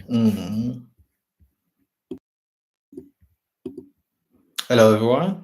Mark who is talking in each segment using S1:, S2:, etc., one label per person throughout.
S1: Mhm. Hello, everyone.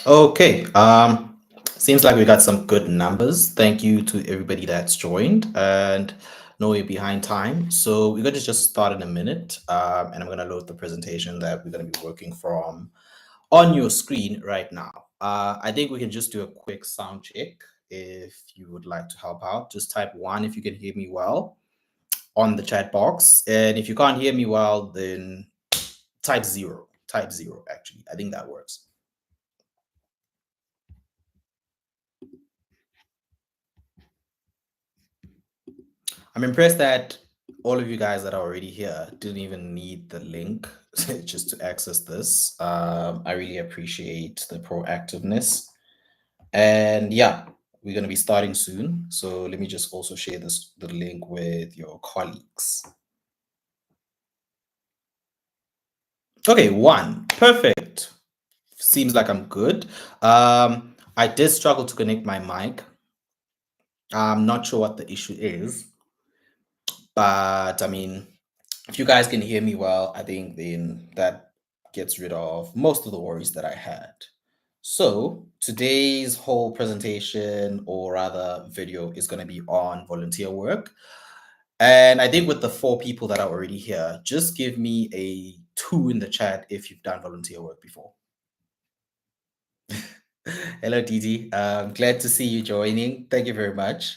S1: Okay. Seems like we got some good numbers. Thank you to everybody that's joined. And no, we're behind time. So we're going to just start in a minute. And I'm going to load the presentation that we're going to be working from on your screen right now. I think we can just do a quick sound check. If you would like to help out, just type one if you can hear me well on the chat box. And if you can't hear me well, then type zero. Type zero, actually. I think that works. I'm impressed that all of you guys that are already here didn't even need the link just to access this. I really appreciate the proactiveness. And yeah, we're going to be starting soon. So let me just also share the link with your colleagues. Okay, one. Perfect. Seems like I'm good. I did struggle to connect my mic. I'm not sure what the issue is, but I mean, if you guys can hear me well, I think then that gets rid of most of the worries that I had. So today's whole presentation, or rather video, is going to be on volunteer work. And I think with the 4 people that are already here, just give me a 2 in the chat if you've done volunteer work before. Hello, Didi. Glad to see you joining. Thank you very much.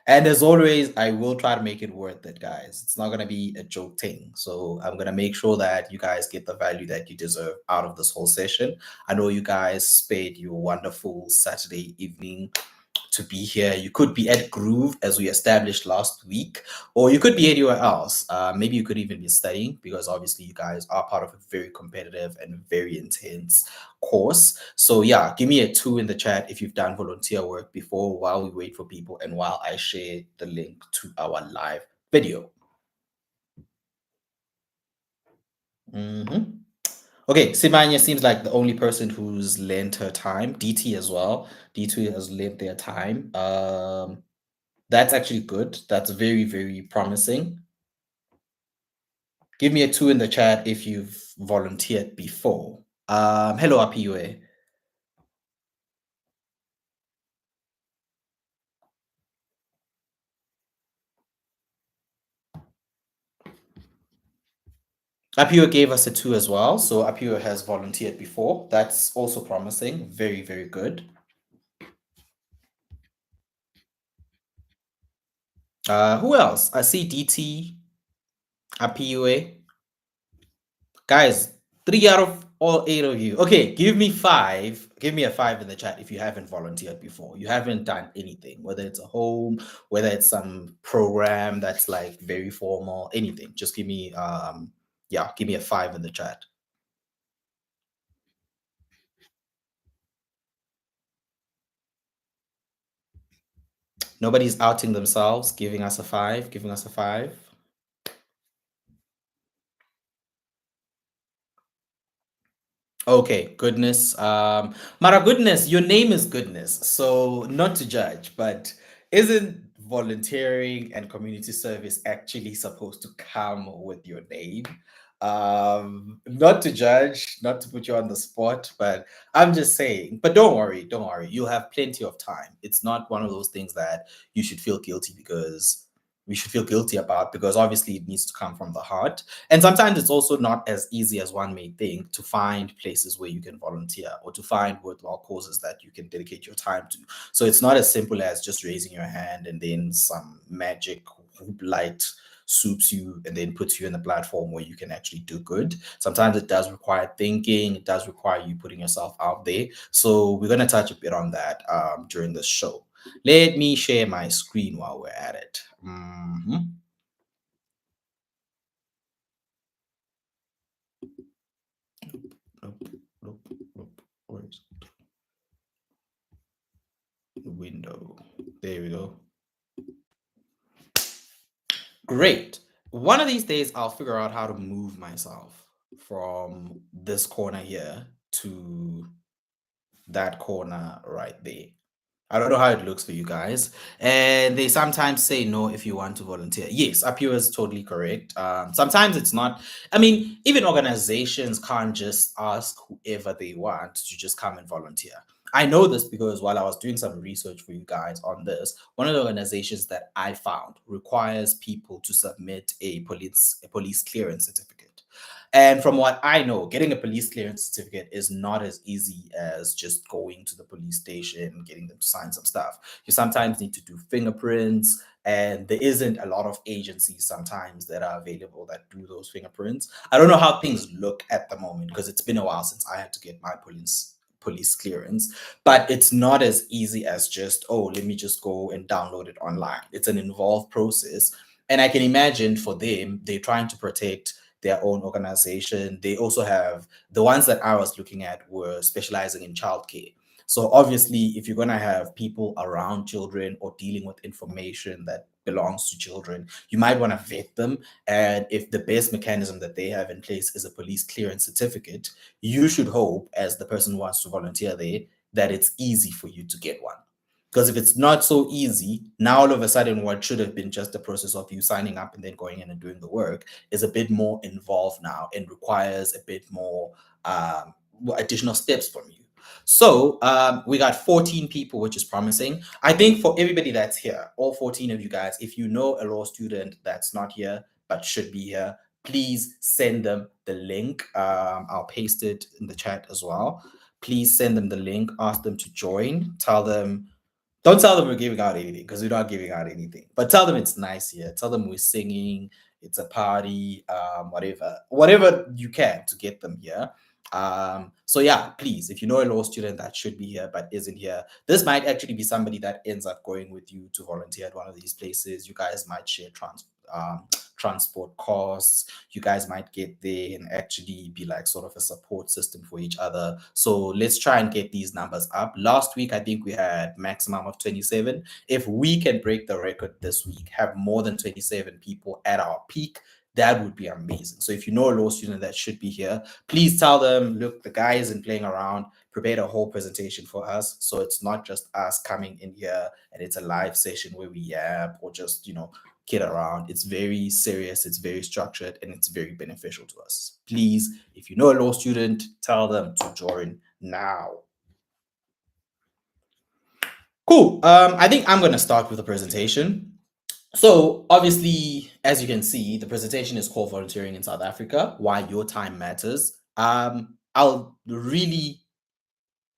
S1: And as always, I will try to make it worth it, guys. It's not going to be a joke thing. So I'm going to make sure that you guys get the value that you deserve out of this whole session. I know you guys spared your wonderful Saturday evening to be here. You could be at Groove, as we established last week, or you could be anywhere else. Maybe you could even be studying, because obviously you guys are part of a very competitive and very intense course. So yeah, give me a 2 in the chat if you've done volunteer work before, while we wait for people and while I share the link to our live video. Mhm. Okay, Simanya seems like the only person who's lent her time. DT as well. DT has lent their time. That's actually good. That's very, very promising. Give me a 2 in the chat if you've volunteered before. Hello, Apiwe. Apiwe gave us a 2 as well. So Apiwe has volunteered before. That's also promising. Very, very good. Who else? I see DT, Apiwe. Guys, 3 out of all 8 of you. Okay, give me 5. Give me a 5 in the chat if you haven't volunteered before. You haven't done anything, whether it's a home, whether it's some program that's like very formal, anything. Just give me yeah, give me a 5 in the chat. Nobody's outing themselves, giving us a five, giving us a five. Okay, goodness. Mara goodness, your name is goodness. So not to judge, but isn't volunteering and community service actually supposed to come with your name? Not to judge, not to put you on the spot, but I'm just saying, but don't worry, don't worry. You'll have plenty of time. It's not one of those things that you should feel guilty because we should feel guilty about because obviously it needs to come from the heart. And sometimes it's also not as easy as one may think to find places where you can volunteer or to find worthwhile causes that you can dedicate your time to. So it's not as simple as just raising your hand and then some magic hoop light swoops you and then puts you in a platform where you can actually do good. Sometimes it does require thinking, it does require you putting yourself out there. So we're going to touch a bit on that during this show. Let me share my screen while we're at it. Nope, nope, nope. Where's the window? There we go. Great. One of these days, I'll figure out how to move myself from this corner here to that corner right there. I don't know how it looks for you guys. And they sometimes say no if you want to volunteer. Yes, up here is totally correct. Sometimes it's not. I mean, even organizations can't just ask whoever they want to just come and volunteer. I know this because while I was doing some research for you guys on this, one of the organizations that I found requires people to submit a police clearance certificate. And from what I know, getting a police clearance certificate is not as easy as just going to the police station and getting them to sign some stuff. You sometimes need to do fingerprints, and there isn't a lot of agencies sometimes that are available that do those fingerprints. I don't know how things look at the moment because it's been a while since I had to get my police clearance, but it's not as easy as just, oh, let me just go and download it online. It's an involved process, and I can imagine for them they're trying to protect their own organization. They also have the ones that I was looking at were specializing in childcare. So obviously, if you're going to have people around children or dealing with information that belongs to children, you might want to vet them. And if the best mechanism that they have in place is a police clearance certificate, you should hope, as the person who wants to volunteer there, that it's easy for you to get one. Because if it's not so easy, now all of a sudden, what should have been just a process of you signing up and then going in and doing the work is a bit more involved now and requires a bit more additional steps from you. So we got 14 people, which is promising. I think for everybody that's here, all 14 of you guys, if you know a law student that's not here but should be here, please send them the link. I'll paste it in the chat as well. Please send them the link, ask them to join, tell them don't tell them we're giving out anything because we're not giving out anything. But tell them it's nice here. Tell them we're singing. It's a party. Whatever you can to get them here. So yeah, please, if you know a law student that should be here but isn't here, this might actually be somebody that ends up going with you to volunteer at one of these places. You guys might share transport costs. You guys might get there and actually be like sort of a support system for each other. So let's try and get these numbers up. Last week, I think we had maximum of 27. If we can break the record this week, have more than 27 people at our peak, that would be amazing. So if you know a law student that should be here, please tell them, look, the guy isn't playing around, prepared a whole presentation for us. So it's not just us coming in here and it's a live session where we yap or just, kid around. It's very serious, it's very structured, and it's very beneficial to us. Please, if you know a law student, tell them to join now. Cool. I think I'm going to start with the presentation. So, obviously, as you can see, the presentation is called Volunteering in South Africa, Why Your Time Matters. I'll really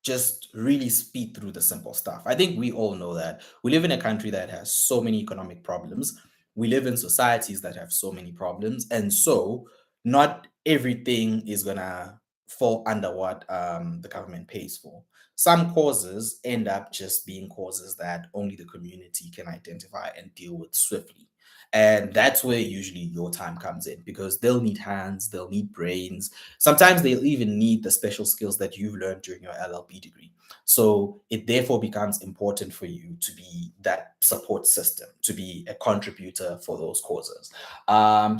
S1: speed through the simple stuff. I think we all know that we live in a country that has so many economic problems. We live in societies that have so many problems. And so not everything is going to fall under what the government pays for. Some causes end up just being causes that only the community can identify and deal with swiftly. And that's where usually your time comes in, because they'll need hands, they'll need brains. Sometimes they'll even need the special skills that you've learned during your LLB degree. So it therefore becomes important for you to be that support system, to be a contributor for those causes.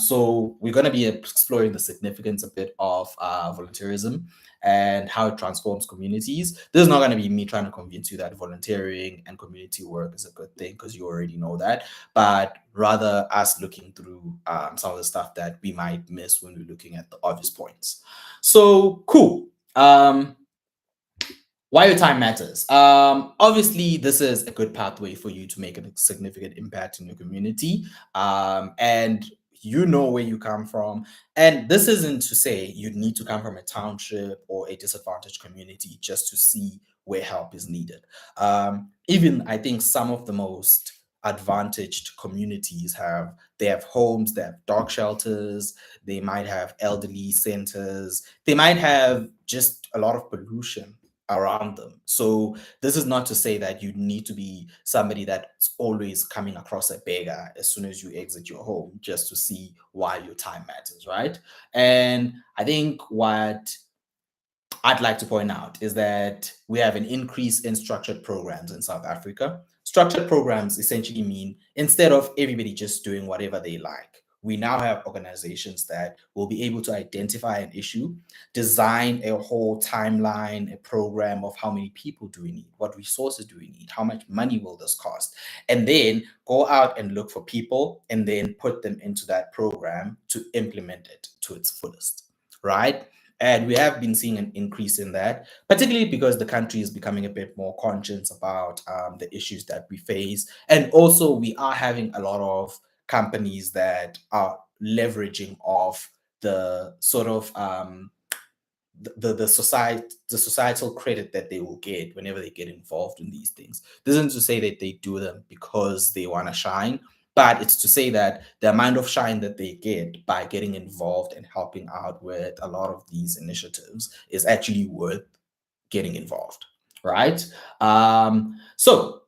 S1: So we're going to be exploring the significance a bit of volunteerism and how it transforms communities. This is not going to be me trying to convince you that volunteering and community work is a good thing, because you already know that, but rather us looking through some of the stuff that we might miss when we're looking at the obvious points. So cool. Why your time matters. Obviously, this is a good pathway for you to make a significant impact in your community. And you know where you come from. And this isn't to say you need to come from a township or a disadvantaged community just to see where help is needed. Even I think some of the most advantaged communities have homes, they have dog shelters, they might have elderly centers, they might have just a lot of pollution around them. So this is not to say that you need to be somebody that's always coming across a beggar as soon as you exit your home just to see why your time matters, right? And I think what I'd like to point out is that we have an increase in structured programs in South Africa. Structured programs essentially mean instead of everybody just doing whatever they like, we now have organizations that will be able to identify an issue, design a whole timeline, a program of how many people do we need, what resources do we need, how much money will this cost, and then go out and look for people and then put them into that program to implement it to its fullest, right? And we have been seeing an increase in that, particularly because the country is becoming a bit more conscious about the issues that we face. And also, we are having a lot of companies that are leveraging off the sort of the societal credit that they will get whenever they get involved in these things. This isn't to say that they do them because they want to shine, but it's to say that the amount of shine that they get by getting involved and helping out with a lot of these initiatives is actually worth getting involved, right? So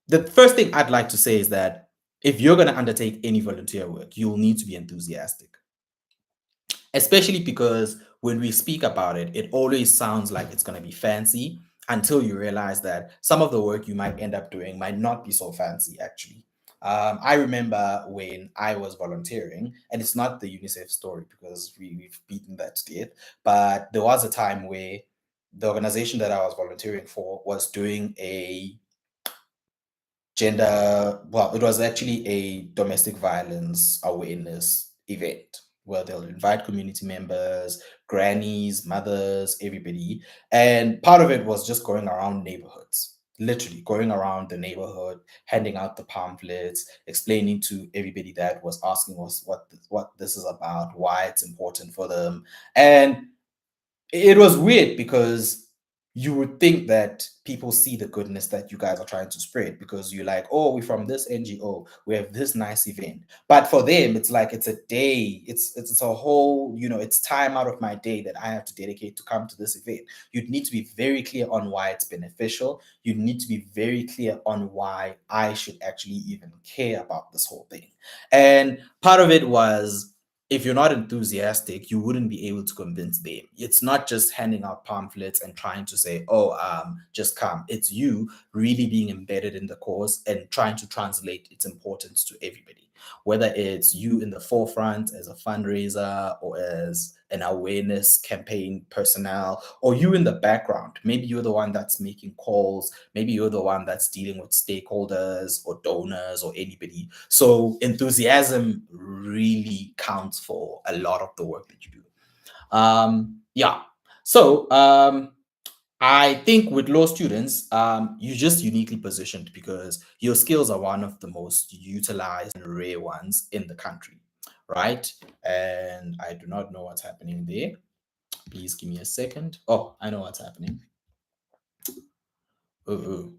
S1: the first thing I'd like to say is that if you're going to undertake any volunteer work, you'll need to be enthusiastic, especially because when we speak about it, it always sounds like it's going to be fancy until you realize that some of the work you might end up doing might not be so fancy, actually. I remember when I was volunteering, and it's not the UNICEF story because we've beaten that to death, but there was a time where the organization that I was volunteering for was doing a well, it was actually a domestic violence awareness event where they'll invite community members, grannies, mothers, everybody. And part of it was just going around neighborhoods, literally going around the neighborhood, handing out the pamphlets, explaining to everybody that was asking us what this is about, why it's important for them. And it was weird because you would think that people see the goodness that you guys are trying to spread because you're like, oh, we're from this NGO, we have this nice event. But for them, it's like it's a day, it's a whole, it's time out of my day that I have to dedicate to come to this event. You'd need to be very clear on why it's beneficial. You need to be very clear on why I should actually even care about this whole thing. And part of it was if you're not enthusiastic, you wouldn't be able to convince them. It's not just handing out pamphlets and trying to say, oh, just come. It's you really being embedded in the cause and trying to translate its importance to everybody, whether it's you in the forefront as a fundraiser or as an awareness campaign personnel, or you in the background. Maybe you're the one that's making calls. Maybe you're the one that's dealing with stakeholders or donors or anybody. So enthusiasm really counts for a lot of the work that you do. Yeah. So I think with law students, you're just uniquely positioned because your skills are one of the most utilized and rare ones in the country, right? And I do not know what's happening there. Please give me a second. Oh, I know what's happening. Oh.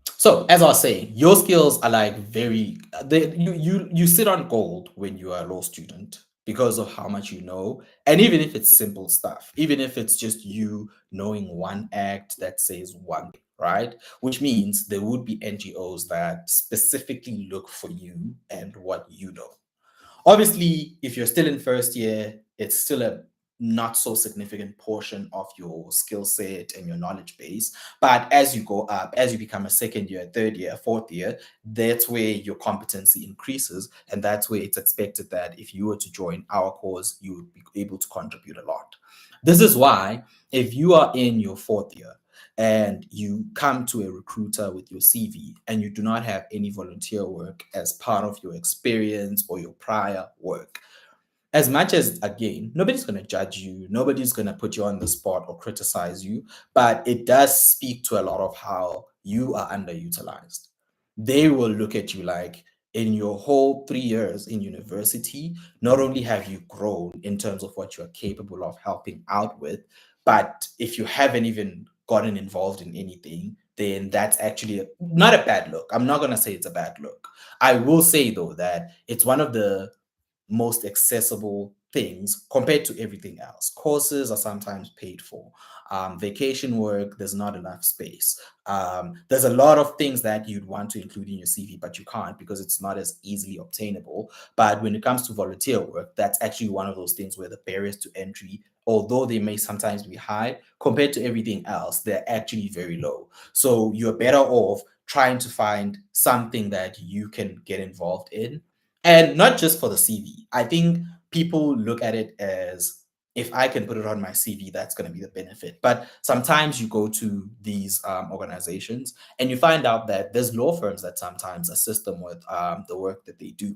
S1: So as I was saying, your skills are like you sit on gold when you are a law student because of how much you know. And even if it's simple stuff, even if it's just you knowing one act that says one, right? Which means there would be NGOs that specifically look for you and what you know. Obviously, if you're still in first year, it's still a not so significant portion of your skill set and your knowledge base. But as you go up, as you become a second year, third year, fourth year, that's where your competency increases. And that's where it's expected that if you were to join our cause, you would be able to contribute a lot. This is why, if you are in your fourth year and you come to a recruiter with your CV and you do not have any volunteer work as part of your experience or your prior work, as much as, again, nobody's going to judge you, nobody's going to put you on the spot or criticize you, but it does speak to a lot of how you are underutilized. They will look at you like, in your whole 3 years in university, not only have you grown in terms of what you're capable of helping out with, but if you haven't even gotten involved in anything, then that's actually not a bad look. I'm not going to say it's a bad look. I will say, though, that it's one of the most accessible things compared to everything else. Courses are sometimes paid for. Vacation work, there's not enough space. There's a lot of things that you'd want to include in your CV, but you can't because it's not as easily obtainable. But when it comes to volunteer work, that's actually one of those things where the barriers to entry, although they may sometimes be high, compared to everything else, they're actually very low. So you're better off trying to find something that you can get involved in, and not just for the CV. I think people look at it as, if I can put it on my CV, that's going to be the benefit. But sometimes you go to these organizations and you find out that there's law firms that sometimes assist them with the work that they do.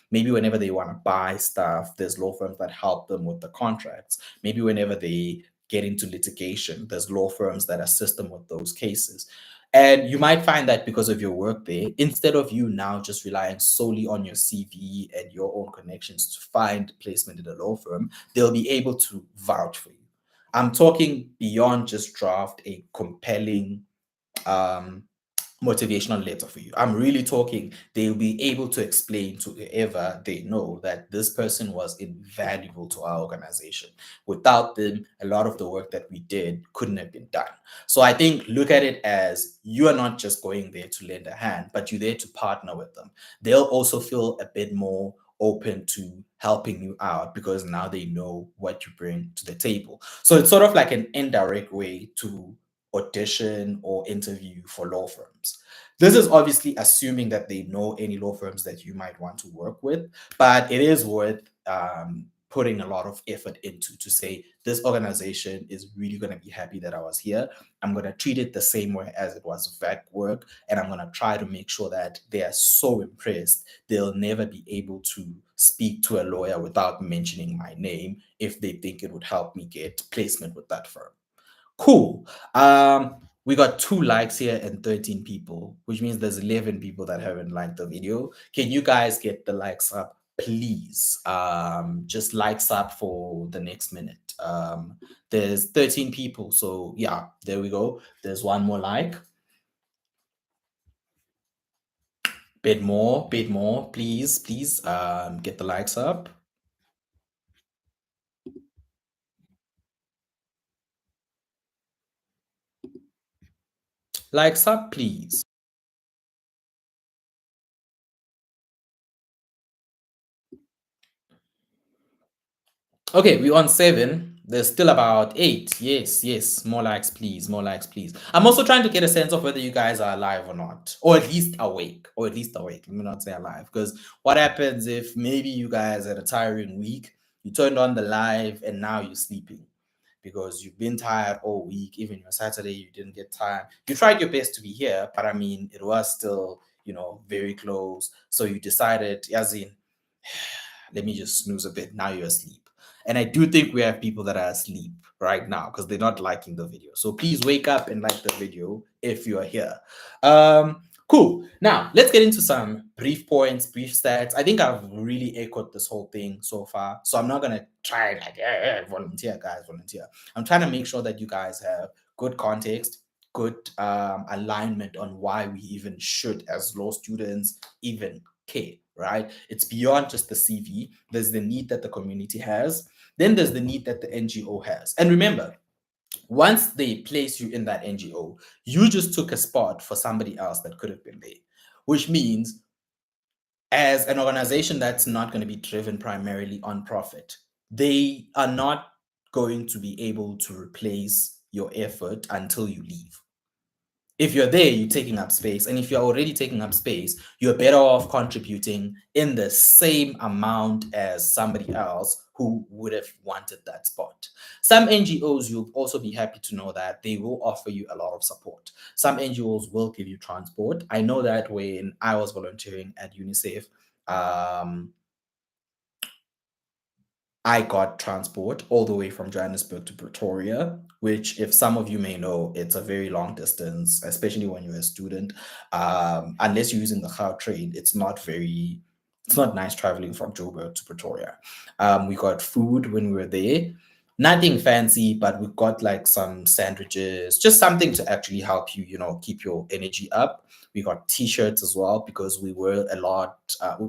S1: Maybe whenever they want to buy stuff, there's law firms that help them with the contracts. Maybe whenever they get into litigation, there's law firms that assist them with those cases. And you might find that because of your work there, instead of you now just relying solely on your CV and your own connections to find placement in a law firm, they'll be able to vouch for you. I'm talking beyond just draft a compelling um, motivational letter for you. I'm really talking, they'll be able to explain to whoever they know that this person was invaluable to our organization. Without them, a lot of the work that we did couldn't have been done. So I think, look at it as, you are not just going there to lend a hand, but you're there to partner with them. They'll also feel a bit more open to helping you out because now they know what you bring to the table. So it's sort of like an indirect way to audition or interview for law firms. This is obviously assuming that they know any law firms that you might want to work with, but it is worth putting a lot of effort into, to say, this organization is really going to be happy that I was here. I'm going to treat it the same way as it was VAC work, and I'm going to try to make sure that they are so impressed they'll never be able to speak to a lawyer without mentioning my name if they think it would help me get placement with that firm. Cool. We got 2 likes here and 13 people, which means there's 11 people that haven't liked the video. Can you guys get the likes up, please? Just likes up for the next minute. There's 13 people, so yeah, there we go. There's one more like. Bit more, please, please. Get the likes up. Likes up, please. Okay, we're on 7. There's still about 8. Yes, yes. More likes, please. More likes, please. I'm also trying to get a sense of whether you guys are alive or not, or at least awake. Or at least awake. Let me not say alive, because what happens if maybe you guys had a tiring week, you turned on the live, and now you're sleeping because you've been tired all week. Even your Saturday, you didn't get time. You tried your best to be here, but I mean, it was still, very close. So you decided, Yazin, let me just snooze a bit. Now you're asleep. And I do think we have people that are asleep right now because they're not liking the video. So please wake up and like the video if you are here. Cool. Now let's get into some brief points, brief stats. I think I've really echoed this whole thing so far. So I'm not gonna try like, volunteer, guys, volunteer. I'm trying to make sure that you guys have good context, good alignment on why we even should, as law students, even care, right? It's beyond just the CV. There's the need that the community has. Then there's the need that the NGO has. And remember, Once they place you in that NGO, you just took a spot for somebody else that could have been there, which means as an organization that's not going to be driven primarily on profit, they are not going to be able to replace your effort until you leave. If you're there, you're taking up space. And if you're already taking up space, you're better off contributing in the same amount as somebody else who would have wanted that spot. Some NGOs, you'll also be happy to know that they will offer you a lot of support. Some NGOs will give you transport. I know that when I was volunteering at UNICEF, um, I got transport all the way from Johannesburg to Pretoria, which, if some of you may know, it's a very long distance, especially when you're a student. Unless you're using the Gautrain, it's not nice traveling from Joburg to Pretoria. We got food when we were there. Nothing fancy, but we got like some sandwiches, just something to actually help you, keep your energy up. We got t-shirts as well because we were a lot,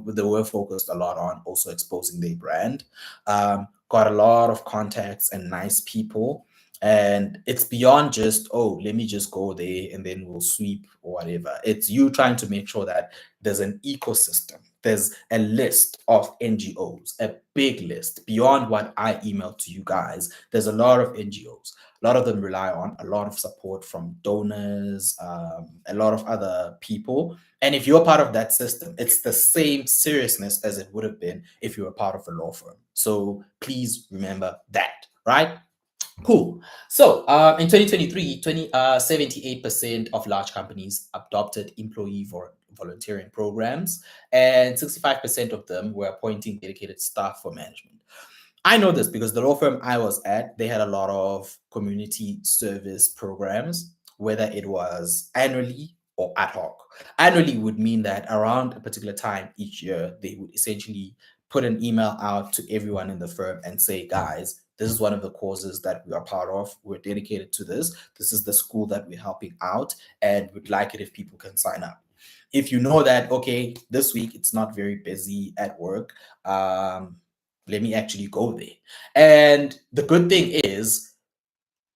S1: they were focused a lot on also exposing their brand. Got a lot of contacts and nice people. And it's beyond just, oh, let me just go there and then we'll sweep or whatever. It's you trying to make sure that there's an ecosystem. There's a list of NGOs, a big list beyond what I emailed to you guys. There's a lot of NGOs. A lot of them rely on a lot of support from donors, a lot of other people. And if you're part of that system, it's the same seriousness as it would have been if you were part of a law firm. So please remember that, right? Cool. So in 2023, 78% of large companies adopted employee volunteering programs, and 65% of them were appointing dedicated staff for management. I know this because the law firm I was at, they had a lot of community service programs, whether it was annually or ad hoc. Annually would mean that around a particular time each year, they would essentially put an email out to everyone in the firm and say, guys, this is one of the causes that we are part of. We're dedicated to this. This is the school that we're helping out, and we'd like it if people can sign up. If you know that, okay, this week it's not very busy at work, let me actually go there. And the good thing is,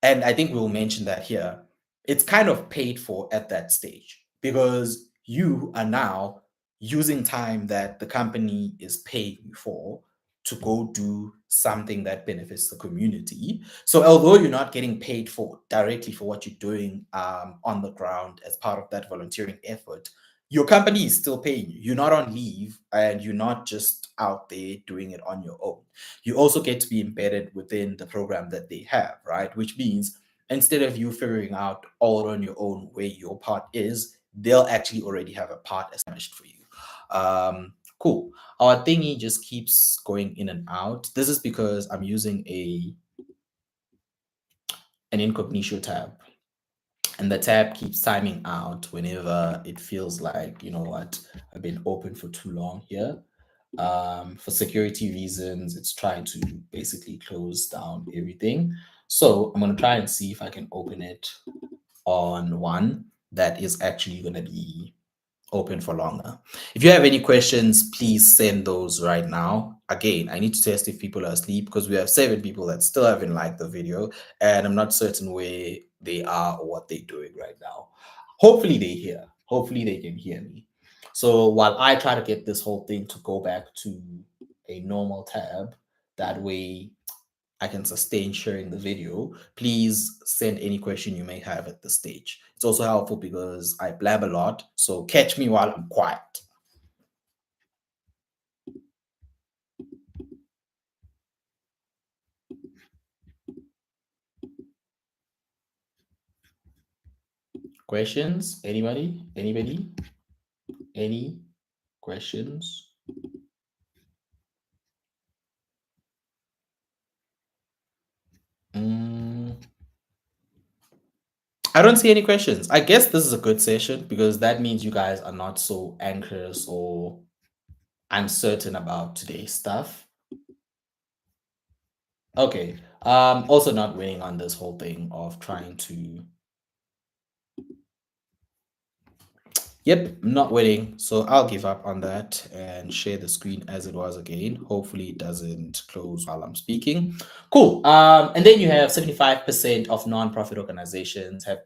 S1: and I think we'll mention that here, it's kind of paid for at that stage because you are now using time that the company is paying you for to go do something that benefits the community. So although you're not getting paid for directly for what you're doing on the ground as part of that volunteering effort, your company is still paying you. You're not on leave and you're not just out there doing it on your own. You also get to be embedded within the program that they have, right? Which means instead of you figuring out all on your own where your part is, they'll actually already have a part established for you. Cool. Our thingy just keeps going in and out. This is because I'm using an incognito tab, and the tab keeps timing out whenever it feels like, you know what, I've been open for too long here. For security reasons, it's trying to basically close down everything. So I'm going to try and see if I can open it on one that is actually going to be open for longer. If you have any questions, please send those right now. Again, I need to test if people are asleep because we have 7 people that still haven't liked the video, and I'm not certain where they are or what they're doing right now. Hopefully they hear. Hopefully they can hear me. So while I try to get this whole thing to go back to a normal tab, that way I can sustain sharing the video, please send any question you may have at this stage. It's also helpful because I blab a lot, so catch me while I'm quiet. Questions? Anybody? Anybody? Any questions? Mm, I don't see any questions. I guess this is a good session because that means you guys are not so anxious or uncertain about today's stuff. Okay. Also not weighing on this whole thing of trying to Yep, not winning. So I'll give up on that and share the screen as it was again. Hopefully it doesn't close while I'm speaking. Cool. And then you have 75% of nonprofit organizations have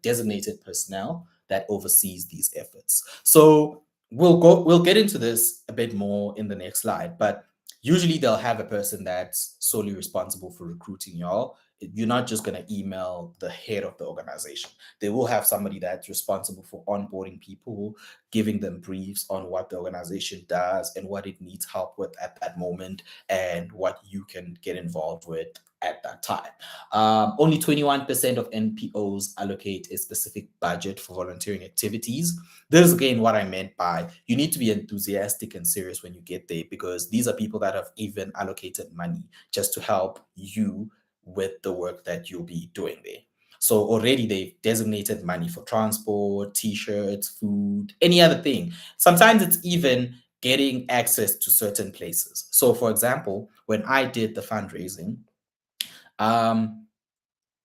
S1: designated personnel that oversees these efforts. So we'll get into this a bit more in the next slide, but usually they'll have a person that's solely responsible for recruiting y'all. You're not just going to email the head of the organization. They will have somebody that's responsible for onboarding people, giving them briefs on what the organization does and what it needs help with at that moment, and what you can get involved with at that time. Only 21% of NPOs allocate a specific budget for volunteering activities. This is again what I meant by you need to be enthusiastic and serious when you get there, because these are people that have even allocated money just to help you with the work that you'll be doing there. So already they've designated money for transport, t-shirts, food, any other thing. Sometimes it's even getting access to certain places. So for example, when I did the fundraising, um,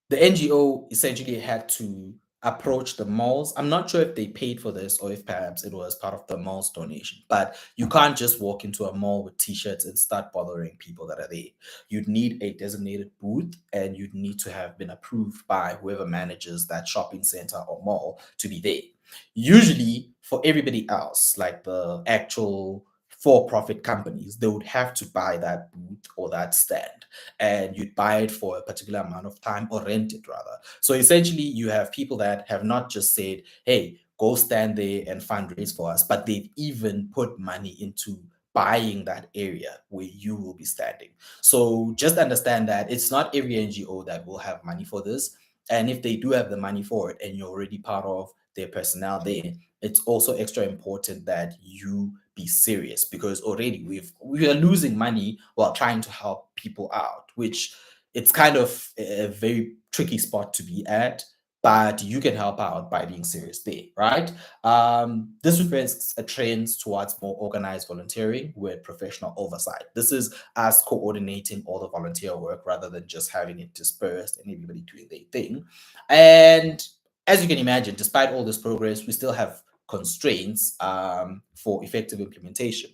S1: the NGO essentially had to approach the malls. I'm not sure if they paid for this or if perhaps it was part of the mall's donation, but you can't just walk into a mall with t-shirts and start bothering people that are there. You'd need a designated booth and you'd need to have been approved by whoever manages that shopping center or mall to be there. Usually, for everybody else, like the actual for-profit companies, they would have to buy that booth or that stand, and you'd buy it for a particular amount of time or rent it rather. So essentially, you have people that have not just said, hey, go stand there and fundraise for us, but they've even put money into buying that area where you will be standing. So just understand that it's not every NGO that will have money for this. And if they do have the money for it and you're already part of their personnel there, it's also extra important that you be serious, because already we are losing money while trying to help people out, which it's kind of a very tricky spot to be at, but you can help out by being serious there, right? This reflects a trend towards more organized volunteering with professional oversight. This is us coordinating all the volunteer work rather than just having it dispersed and everybody doing their thing. And as you can imagine, despite all this progress, we still have constraints for effective implementation.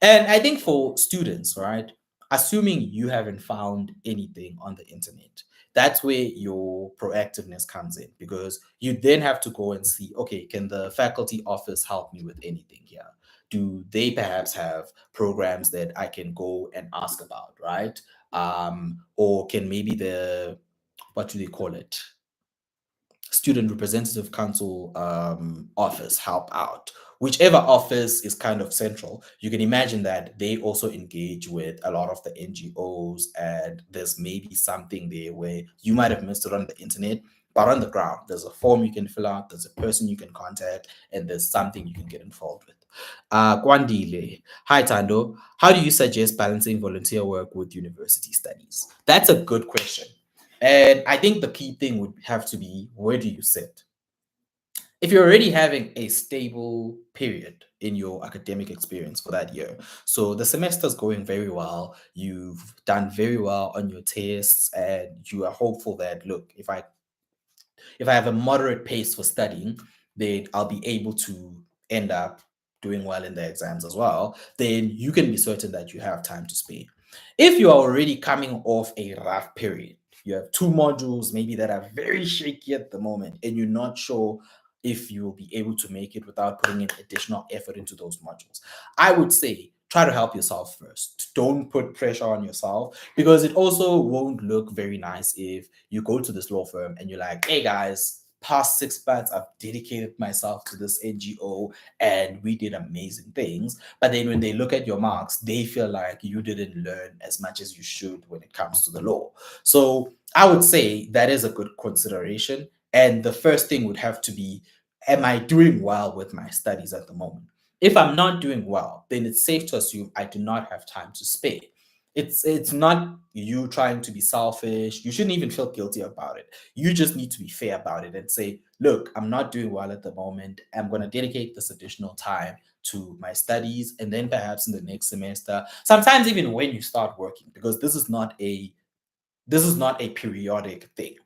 S1: And I think for students, right, assuming you haven't found anything on the internet, that's where your proactiveness comes in, because you then have to go and see, okay, can the faculty office help me with anything here? Do they perhaps have programs that I can go and ask about, right? Or can maybe what do they call it? Student representative council office help out. Whichever office is kind of central, you can imagine that they also engage with a lot of the NGOs, and there's maybe something there where you might have missed it on the internet, but on the ground, there's a form you can fill out, there's a person you can contact, and there's something you can get involved with. Kwandile, hi Tando. How do you suggest balancing volunteer work with university studies? That's a good question. And I think the key thing would have to be, where do you sit? If you're already having a stable period in your academic experience for that year, so the semester's going very well, you've done very well on your tests, and you are hopeful that, look, if I have a moderate pace for studying, then I'll be able to end up doing well in the exams as well, then you can be certain that you have time to spare. If you are already coming off a rough period, you have two modules maybe that are very shaky at the moment, and you're not sure if you will be able to make it without putting in additional effort into those modules, I would say try to help yourself first. Don't put pressure on yourself, because it also won't look very nice if you go to this law firm and you're like, hey guys, past 6 months, I've dedicated myself to this NGO and we did amazing things. But then when they look at your marks, they feel like you didn't learn as much as you should when it comes to the law. So I would say that is a good consideration. And the first thing would have to be, am I doing well with my studies at the moment? If I'm not doing well, then it's safe to assume I do not have time to spare. It's not you trying to be selfish. You shouldn't even feel guilty about it. You just need to be fair about it and say, look, I'm not doing well at the moment. I'm going to dedicate this additional time to my studies, and then perhaps in the next semester, sometimes even when you start working, because this is not a periodic thing.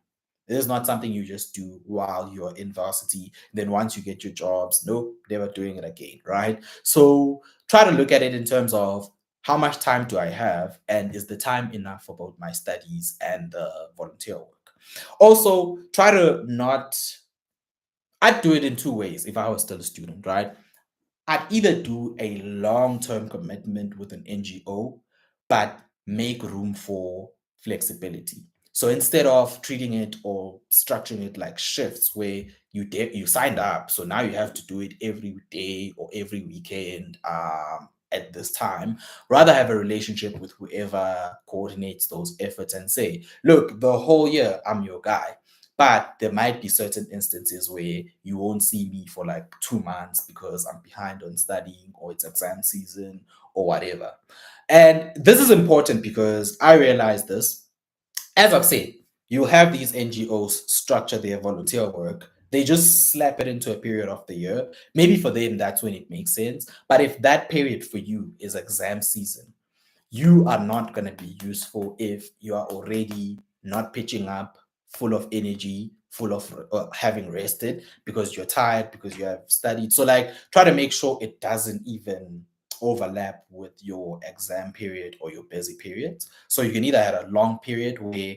S1: It is not something you just do while you're in varsity. Then once you get your jobs, nope, never doing it again, right? So try to look at it in terms of how much time do I have, and is the time enough for both my studies and the volunteer work? Also, try to not. I'd do it in two ways if I was still a student, right? I'd either do a long term commitment with an NGO, but make room for flexibility. So instead of treating it or structuring it like shifts where you signed up, so now you have to do it every day or every weekend at this time, rather have a relationship with whoever coordinates those efforts and say, look, the whole year I'm your guy. But there might be certain instances where you won't see me for like 2 months because I'm behind on studying or it's exam season or whatever. And this is important because I realized this. As I've said, you have these NGOs structure their volunteer work. They just slap it into a period of the year. Maybe for them, that's when it makes sense. But if that period for you is exam season, you are not going to be useful if you are already not pitching up, full of energy, full of having rested because you're tired, because you have studied. So, like, try to make sure it doesn't even overlap with your exam period or your busy periods. So, you can either have a long period where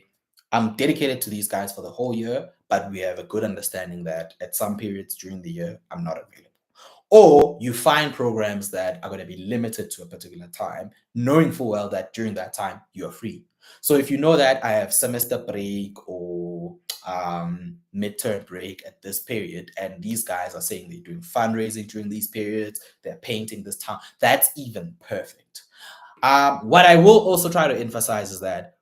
S1: I'm dedicated to these guys for the whole year, but we have a good understanding that at some periods during the year, I'm not available, or you find programs that are going to be limited to a particular time, knowing full well that during that time you're free. So if you know that I have semester break or midterm break at this period, and these guys are saying they're doing fundraising during these periods, they're painting this town, that's even perfect. What I will also try to emphasize is that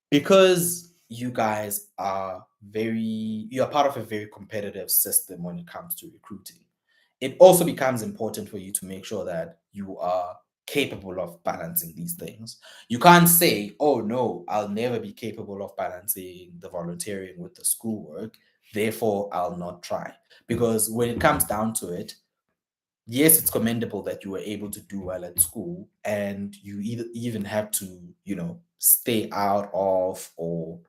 S1: because you guys are you're part of a very competitive system when it comes to recruiting, it also becomes important for you to make sure that you are capable of balancing these things. You can't say, oh no, I'll never be capable of balancing the volunteering with the schoolwork, therefore I'll not try. Because when it comes down to it, yes, it's commendable that you were able to do well at school and you either even have to, stay out of or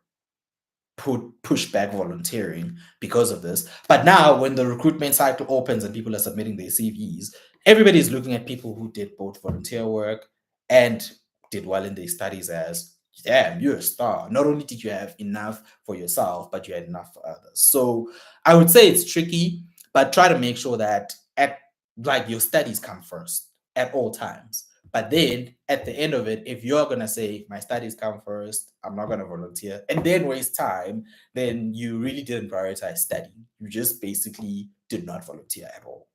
S1: push back volunteering because of this. But now, when the recruitment cycle opens and people are submitting their CVs, everybody's looking at people who did both volunteer work and did well in their studies as, damn, you're a star. Not only did you have enough for yourself, but you had enough for others. So I would say it's tricky, but try to make sure that at like your studies come first at all times. But then at the end of it, if you're gonna say my studies come first, I'm not gonna volunteer, and then waste time, then you really didn't prioritize studying. You just basically did not volunteer at all.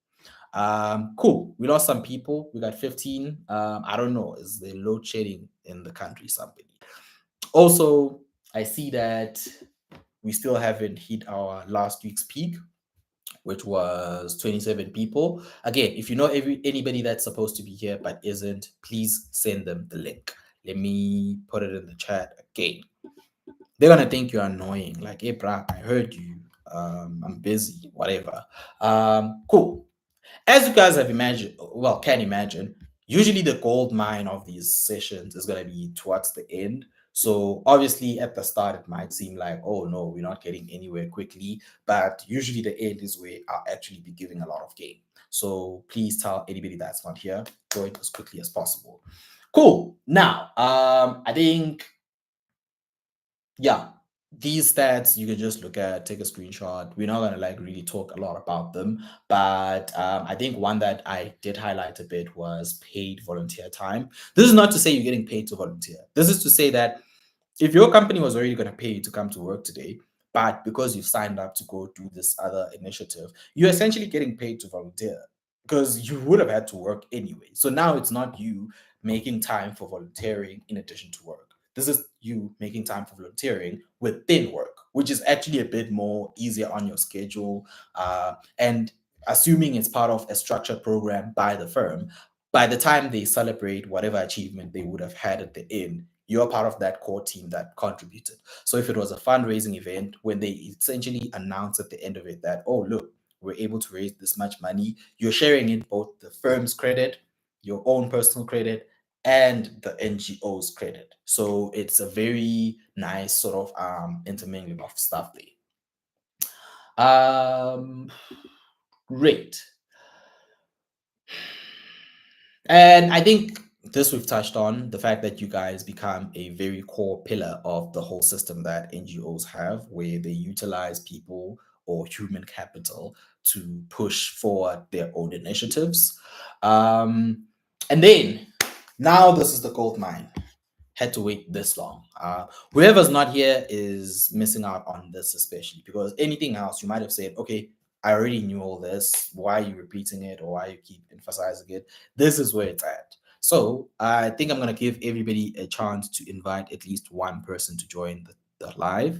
S1: Cool. We lost some people. We got 15. I don't know. Is there load shedding in the country? Somebody. Also, I see that we still haven't hit our last week's peak, which was 27 people. Again, if you know anybody that's supposed to be here but isn't, please send them the link. Let me put it in the chat again. They're gonna think you're annoying, like, hey bruh, I heard you. I'm busy, whatever. Cool. As you guys have imagined, well, can imagine, usually the gold mine of these sessions is going to be towards the end. So obviously at the start, it might seem like, oh no, we're not getting anywhere quickly. But usually the end is where I'll actually be giving a lot of game. So please tell anybody that's not here, join as quickly as possible. Cool. Now, I think, yeah, these stats you can just look at, take a screenshot. We're not gonna like really talk a lot about them, but I think one that I did highlight a bit was paid volunteer time. This is not to say you're getting paid to volunteer. This is to say that if your company was already going to pay you to come to work today, but because you've signed up to go do this other initiative, you're essentially getting paid to volunteer because you would have had to work anyway. So now it's not you making time for volunteering in addition to work. This is you making time for volunteering within work, which is actually a bit more easier on your schedule. And assuming it's part of a structured program by the firm, by the time they celebrate whatever achievement they would have had at the end, you're part of that core team that contributed. So if it was a fundraising event, when they essentially announce at the end of it that, oh, look, we're able to raise this much money, you're sharing in both the firm's credit, your own personal credit, and the NGO's credit. So it's a very nice sort of intermingling of stuff there. Great. And I think this we've touched on the fact that you guys become a very core pillar of the whole system that NGOs have, where they utilize people or human capital to push forward their own initiatives. Um, and then now this is the gold mine. Had to wait this long. Whoever's not here is missing out on this, especially because anything else you might have said, okay, I already knew all this. Why are you repeating it or why you keep emphasizing it? This is where it's at. So I think I'm gonna give everybody a chance to invite at least one person to join the live.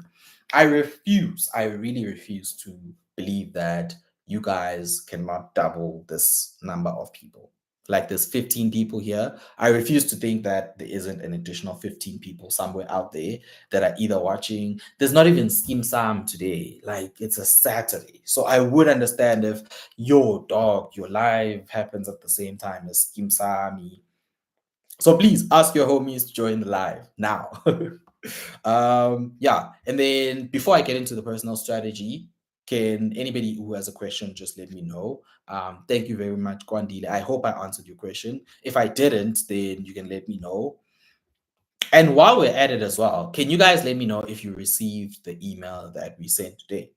S1: I really refuse to believe that you guys cannot double this number of people. Like there's 15 people here. I refuse to think that there isn't an additional 15 people somewhere out there that are either watching. There's not even Skim Sam today. Like it's a Saturday. So I would understand if your dog, your live happens at the same time as Skim Sami. So please ask your homies to join the live now. Yeah. And then before I get into the personal strategy, can anybody who has a question just let me know? Thank you very much, Kwandile. I hope I answered your question. If I didn't, then you can let me know. And while we're at it as well, can you guys let me know if you received the email that we sent today?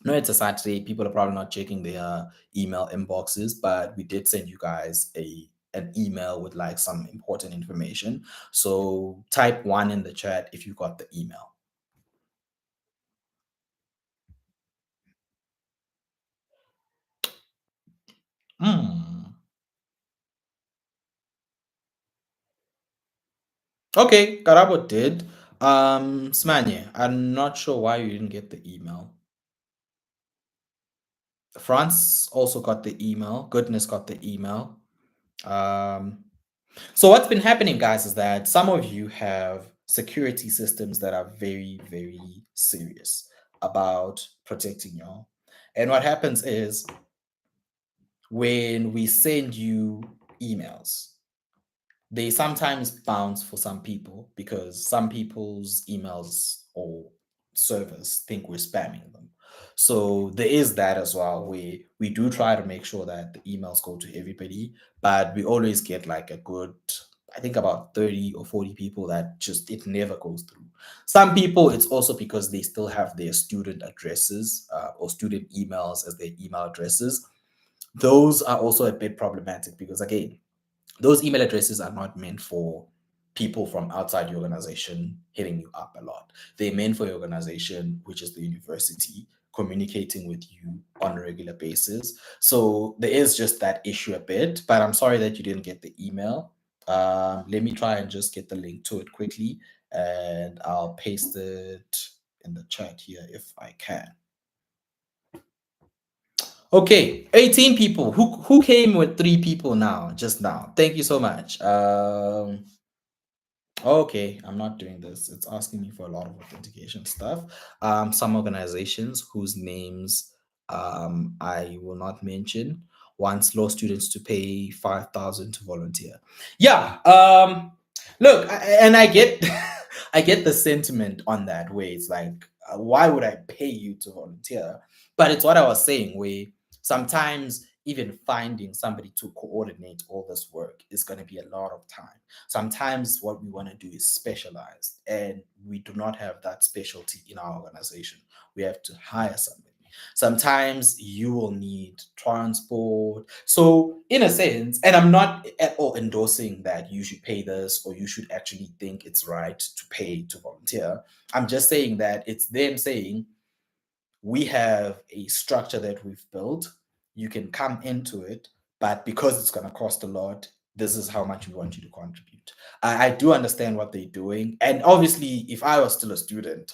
S1: No, it's a Saturday. People are probably not checking their email inboxes, but we did send you guys an email with like some important information. So type one in the chat if you got the email. Hmm. Okay, Karabo did. Smanye, I'm not sure why you didn't get the email. France also got the email. Goodness got the email. Um, So what's been happening, guys, is that some of you have security systems that are very, very serious about protecting y'all. And what happens is when we send you emails, they sometimes bounce for some people because some people's emails or servers think we're spamming them. So there is that as well. We do try to make sure that the emails go to everybody, but we always get like a good, I think about 30 or 40 people that just it never goes through. Some people it's also because they still have their student addresses or student emails as their email addresses. Those are also a bit problematic because again, those email addresses are not meant for people from outside your organization hitting you up a lot. They're meant for your organization, which is the university, communicating with you on a regular basis. So there is just that issue a bit, but I'm sorry that you didn't get the email. Let me try and just get the link to it quickly and I'll paste it in the chat here if I can. Okay, 18 people. Who came with 3 people now? Just now. Thank you so much. Okay, I'm not doing this. It's asking me for a lot of authentication stuff. Some organizations whose names I will not mention wants law students to pay 5,000 to volunteer. Yeah. Look, and I get I get the sentiment on that way. It's like, why would I pay you to volunteer? But it's what I was saying, where sometimes even finding somebody to coordinate all this work is going to be a lot of time. Sometimes what we want to do is specialized, and we do not have that specialty in our organization. We have to hire somebody. Sometimes you will need transport. So, in a sense, and I'm not at all endorsing that you should pay this or you should actually think it's right to pay to volunteer. I'm just saying that it's them saying, we have a structure that we've built. You can come into it, but because it's going to cost a lot, this is how much we want you to contribute. I do understand what they're doing. And obviously, if I was still a student,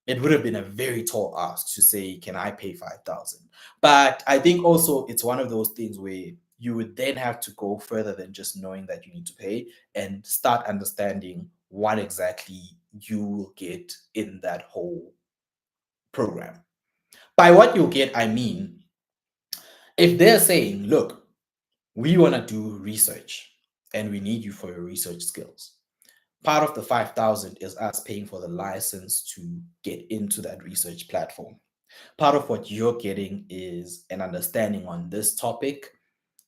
S1: it would have been a very tall ask to say, can I pay 5,000? But I think also it's one of those things where you would then have to go further than just knowing that you need to pay and start understanding what exactly you will get in that whole program. By what you'll get, I mean, if they're saying, look, we want to do research and we need you for your research skills, part of the 5,000 is us paying for the license to get into that research platform. Part of what you're getting is an understanding on this topic.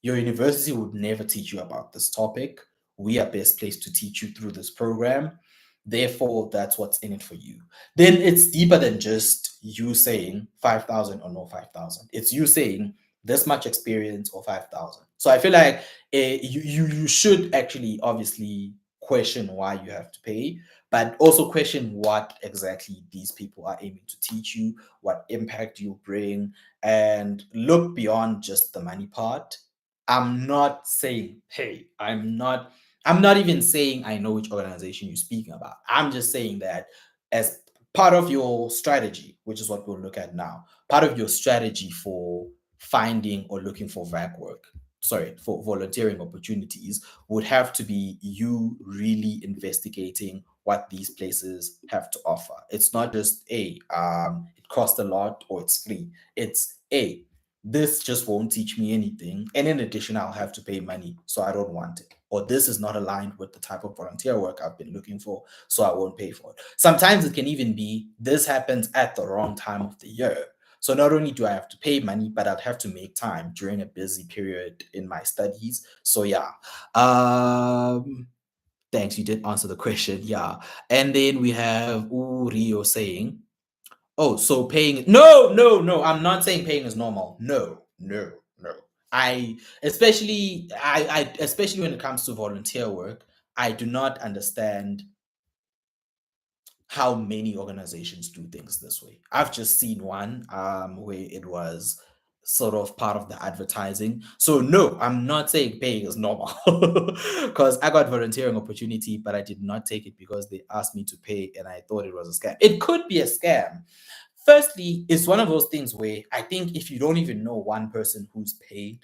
S1: Your university would never teach you about this topic. We are best placed to teach you through this program. Therefore, that's what's in it for you. Then it's deeper than just you saying 5,000 or no 5,000. It's you saying this much experience or 5,000. So I feel like you should actually obviously question why you have to pay, but also question what exactly these people are aiming to teach you, what impact you bring, and look beyond just the money part. I'm not saying, hey, I'm not even saying I know which organization you're speaking about. I'm just saying that as part of your strategy, which is what we'll look at now, part of your strategy for finding or looking for for volunteering opportunities would have to be you really investigating what these places have to offer. It's not just it costs a lot or it's free. It's this just won't teach me anything. And in addition, I'll have to pay money, so I don't want it. Or this is not aligned with the type of volunteer work I've been looking for, so I won't pay for it. Sometimes it can even be this happens at the wrong time of the year. So not only do I have to pay money, but I'd have to make time during a busy period in my studies. So yeah. Thanks, you did answer the question. Yeah. And then we have Rio saying, oh, so paying no, no, no. I'm not saying paying is normal. No, no, no. I especially when it comes to volunteer work, I do not understand how many organizations do things this way. I've just seen one where it was sort of part of the advertising. So no, I'm not saying paying is normal because I got volunteering opportunity, but I did not take it because they asked me to pay and I thought it was a scam. It could be a scam. Firstly, it's one of those things where I think if you don't even know one person who's paid,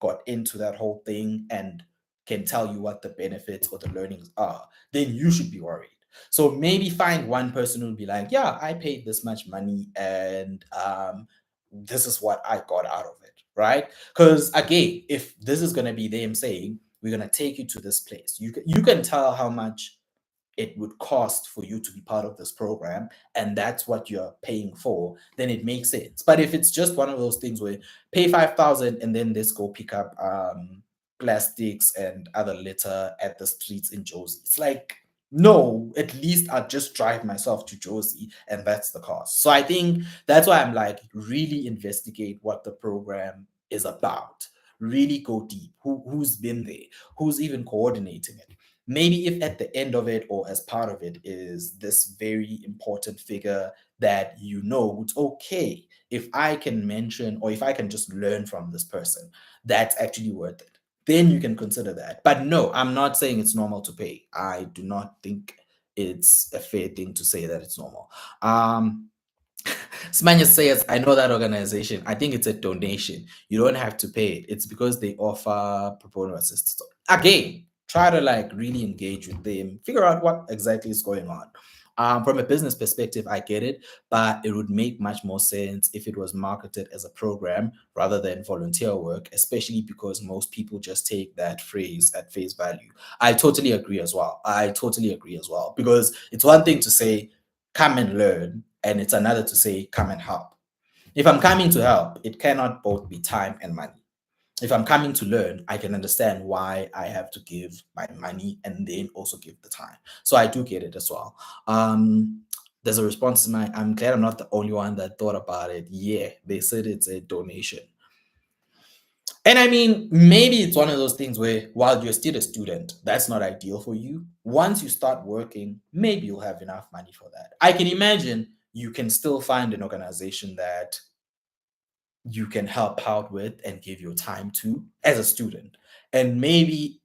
S1: got into that whole thing, and can tell you what the benefits or the learnings are, then you should be worried. So maybe find one person who'll be like, yeah, I paid this much money and this is what I got out of it, right? Because again, if this is gonna be them saying, we're gonna take you to this place, you can tell how much it would cost for you to be part of this program and that's what you're paying for, then it makes sense. But if it's just one of those things where pay 5,000 and then let's go pick up plastics and other litter at the streets in Josie, it's like, no, at least I'll just drive myself to Josie and that's the cost. So I think that's why I'm like, really investigate what the program is about, really go deep. Who's been there, who's even coordinating it. Maybe if at the end of it or as part of it is this very important figure that you know, it's okay if I can mention or if I can just learn from this person, that's actually worth it. Then you can consider that. But no, I'm not saying it's normal to pay. I do not think it's a fair thing to say that it's normal. Smanya says, I know that organization. I think it's a donation. You don't have to pay it. It's because they offer pro bono assistance. Again, try to like really engage with them, figure out what exactly is going on. From a business perspective, I get it, but it would make much more sense if it was marketed as a program rather than volunteer work, especially because most people just take that phrase at face value. I totally agree as well. I totally agree as well, because it's one thing to say, come and learn, and it's another to say, come and help. If I'm coming to help, it cannot both be time and money. If I'm coming to learn, I can understand why I have to give my money and then also give the time. So I do get it as well. There's a response to my, I'm glad I'm not the only one that thought about it. Yeah, they said it's a donation. And I mean, maybe it's one of those things where while you're still a student, that's not ideal for you. Once you start working, maybe you'll have enough money for that. I can imagine you can still find an organization that you can help out with and give your time to as a student, and maybe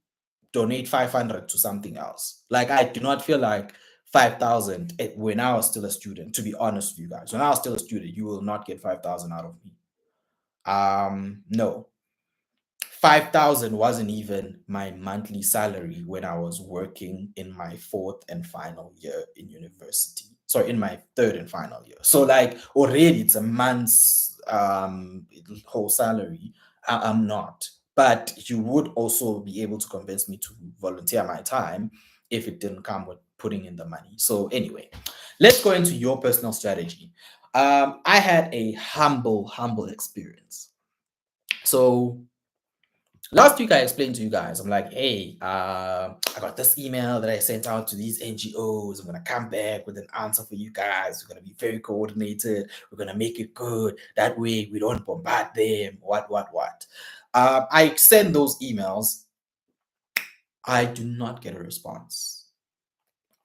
S1: donate 500 to something else. Like, I do not feel like 5,000 when I was still a student, to be honest with you guys. When I was still a student, you will not get 5,000 out of me. No, 5,000 wasn't even my monthly salary when I was working in my fourth and final year in university. Sorry, in my third and final year. So like already it's a month's whole salary. I'm not. But you would also be able to convince me to volunteer my time if it didn't come with putting in the money. So anyway, let's go into your personal strategy. I had a humble experience. So last week I explained to you guys, I'm like, hey, I got this email that I sent out to these NGOs. I'm gonna come back with an answer for you guys. We're gonna be very coordinated. We're gonna make it good. That way we don't bombard them. What? I send those emails. I do not get a response.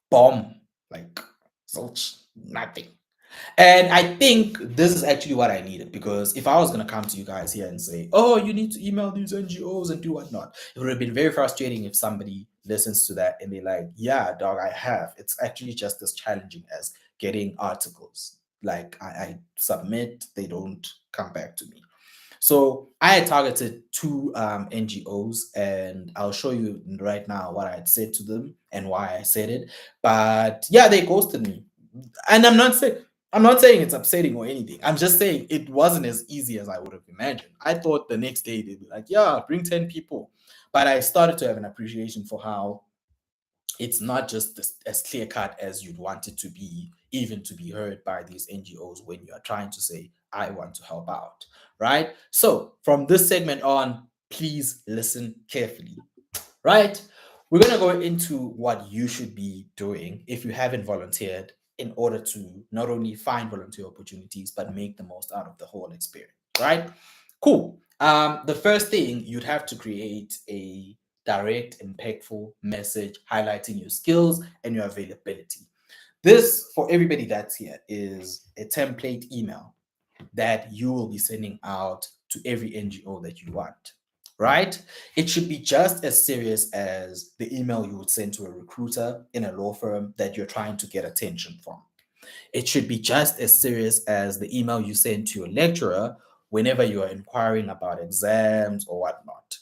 S1: Bomb, like zilch, nothing. And I think this is actually what I needed, because if I was going to come to you guys here and say, oh, you need to email these NGOs and do whatnot, it would have been very frustrating if somebody listens to that and they're like, yeah, dog, I have. It's actually just as challenging as getting articles. Like I submit, they don't come back to me. So I had targeted two NGOs, and I'll show you right now what I had said to them and why I said it. But yeah, they ghosted me, and I'm not saying it's upsetting or anything. I'm just saying it wasn't as easy as I would have imagined. I thought the next day they'd be like, "Yeah, bring 10 people," but I started to have an appreciation for how it's not just as clear cut as you'd want it to be, even to be heard by these NGOs when you are trying to say, I want to help out, right? So from this segment on, please listen carefully, right? We're going to go into what you should be doing if you haven't volunteered, in order to not only find volunteer opportunities, but make the most out of the whole experience, right? Cool. The first thing, you'd have to create a direct, impactful message highlighting your skills and your availability. This, for everybody that's here, is a template email that you will be sending out to every NGO that you want, right? It should be just as serious as the email you would send to a recruiter in a law firm that you're trying to get attention from. It should be just as serious as the email you send to your lecturer whenever you are inquiring about exams or whatnot.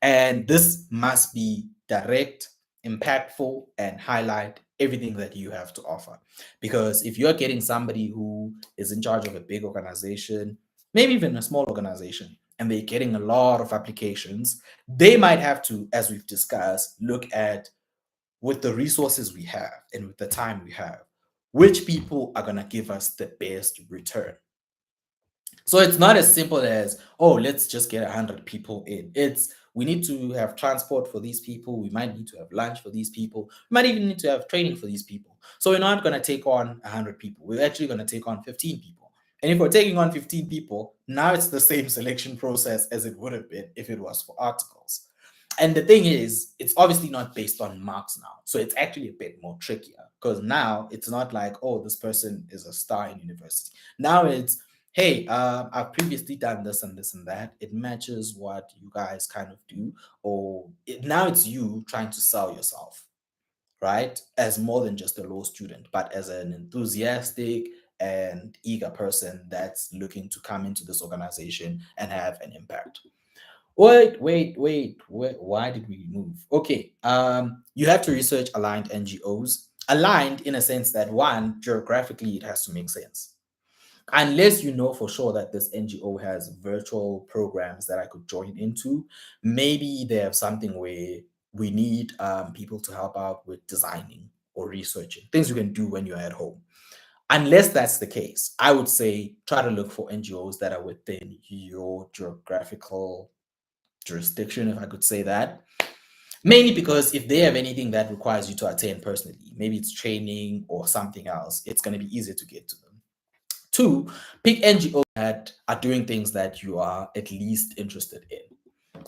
S1: And this must be direct, impactful, and highlight everything that you have to offer. Because if you're getting somebody who is in charge of a big organization, maybe even a small organization, and they're getting a lot of applications, they might have to, as we've discussed, look at, with the resources we have and with the time we have, which people are going to give us the best return. So it's not as simple as, oh, let's just get 100 people in. It's, we need to have transport for these people. We might need to have lunch for these people. We might even need to have training for these people. So we're not going to take on 100 people. We're actually going to take on 15 people. And if we're taking on 15 people, now it's the same selection process as it would have been if it was for articles. And the thing is, it's obviously not based on marks now. So it's actually a bit more trickier, because now it's not like, oh, this person is a star in university. Now it's, hey, I've previously done this and this and that. It matches what you guys kind of do. Or now it's you trying to sell yourself, right? As more than just a law student, but as an enthusiastic and eager person that's looking to come into this organization and have an impact. Wait. Why did we move? Okay. You have to research aligned NGOs. Aligned in a sense that, one, geographically, it has to make sense. Unless you know for sure that this NGO has virtual programs that I could join into, maybe they have something where we need people to help out with designing or researching things you can do when you're at home. Unless that's the case, I would say try to look for NGOs that are within your geographical jurisdiction, if I could say that. Mainly because if they have anything that requires you to attend personally, maybe it's training or something else, it's going to be easier to get to them. Two, pick NGOs that are doing things that you are at least interested in.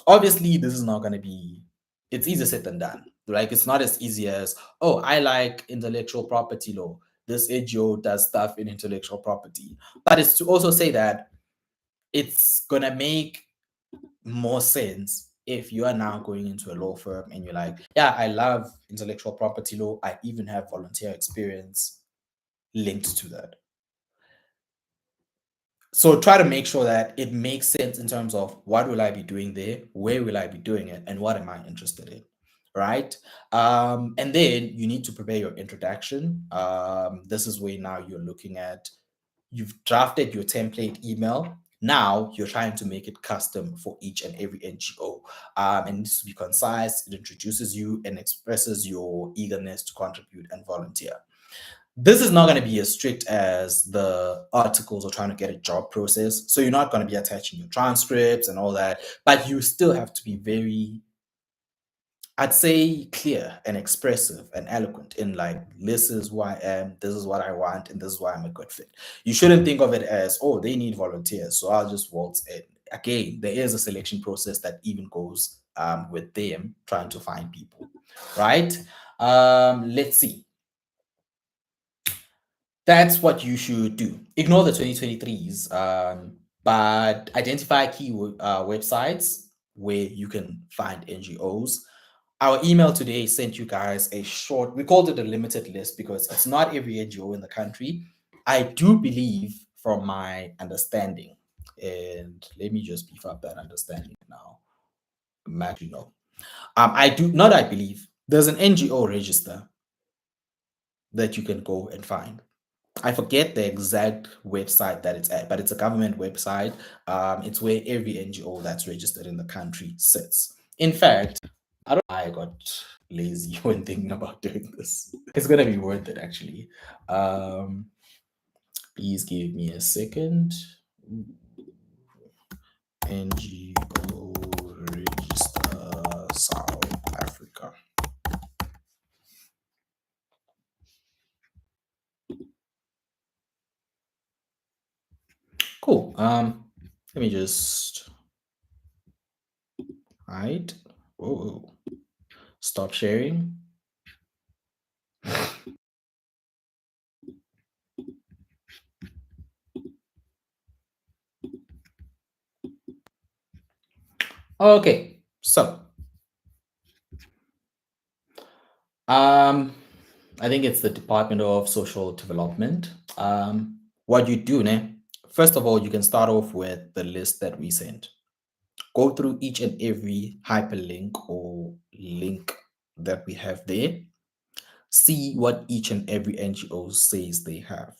S1: Obviously, this is not going to be, it's easier said than done. Like, it's not as easy as, oh, I like intellectual property law. This NGO does stuff in intellectual property. But it's to also say that it's going to make more sense if you are now going into a law firm and you're like, yeah, I love intellectual property law. I even have volunteer experience linked to that. So try to make sure that it makes sense in terms of what will I be doing there, where will I be doing it, and what am I interested in, right? And then you need to prepare your introduction. This is where now you're looking at, you've drafted your template email. Now you're trying to make it custom for each and every NGO. And it needs to be concise. It introduces you and expresses your eagerness to contribute and volunteer. This is not going to be as strict as the articles or trying to get a job process. So you're not going to be attaching your transcripts and all that, but you still have to be very, I'd say, clear and expressive and eloquent in like, this is who I am, this is what I want, and this is why I'm a good fit. You shouldn't think of it as, oh, they need volunteers, so I'll just waltz in. Again, there is a selection process that even goes with them trying to find people, right? Let's see. That's what you should do. Ignore the 2023s, but identify key websites where you can find NGOs. Our email today sent you guys a short, we called it a limited list because it's not every NGO in the country. I do believe, from my understanding, and let me just beef up that understanding now. Matt, you know, I do not, I believe, there's an NGO register that you can go and find. I forget the exact website that it's at, but it's a government website. It's where every NGO that's registered in the country sits. In fact, I don't know why I got lazy when thinking about doing this. It's gonna be worth it actually. Um, Please give me a second. NGO register South Africa. Cool. Let me just hide. Whoa. Stop sharing. Okay, so I think it's the Department of Social Development. What you do, ne? First of all, you can start off with the list that we sent. Go through each and every hyperlink or link that we have there. See what each and every NGO says they have.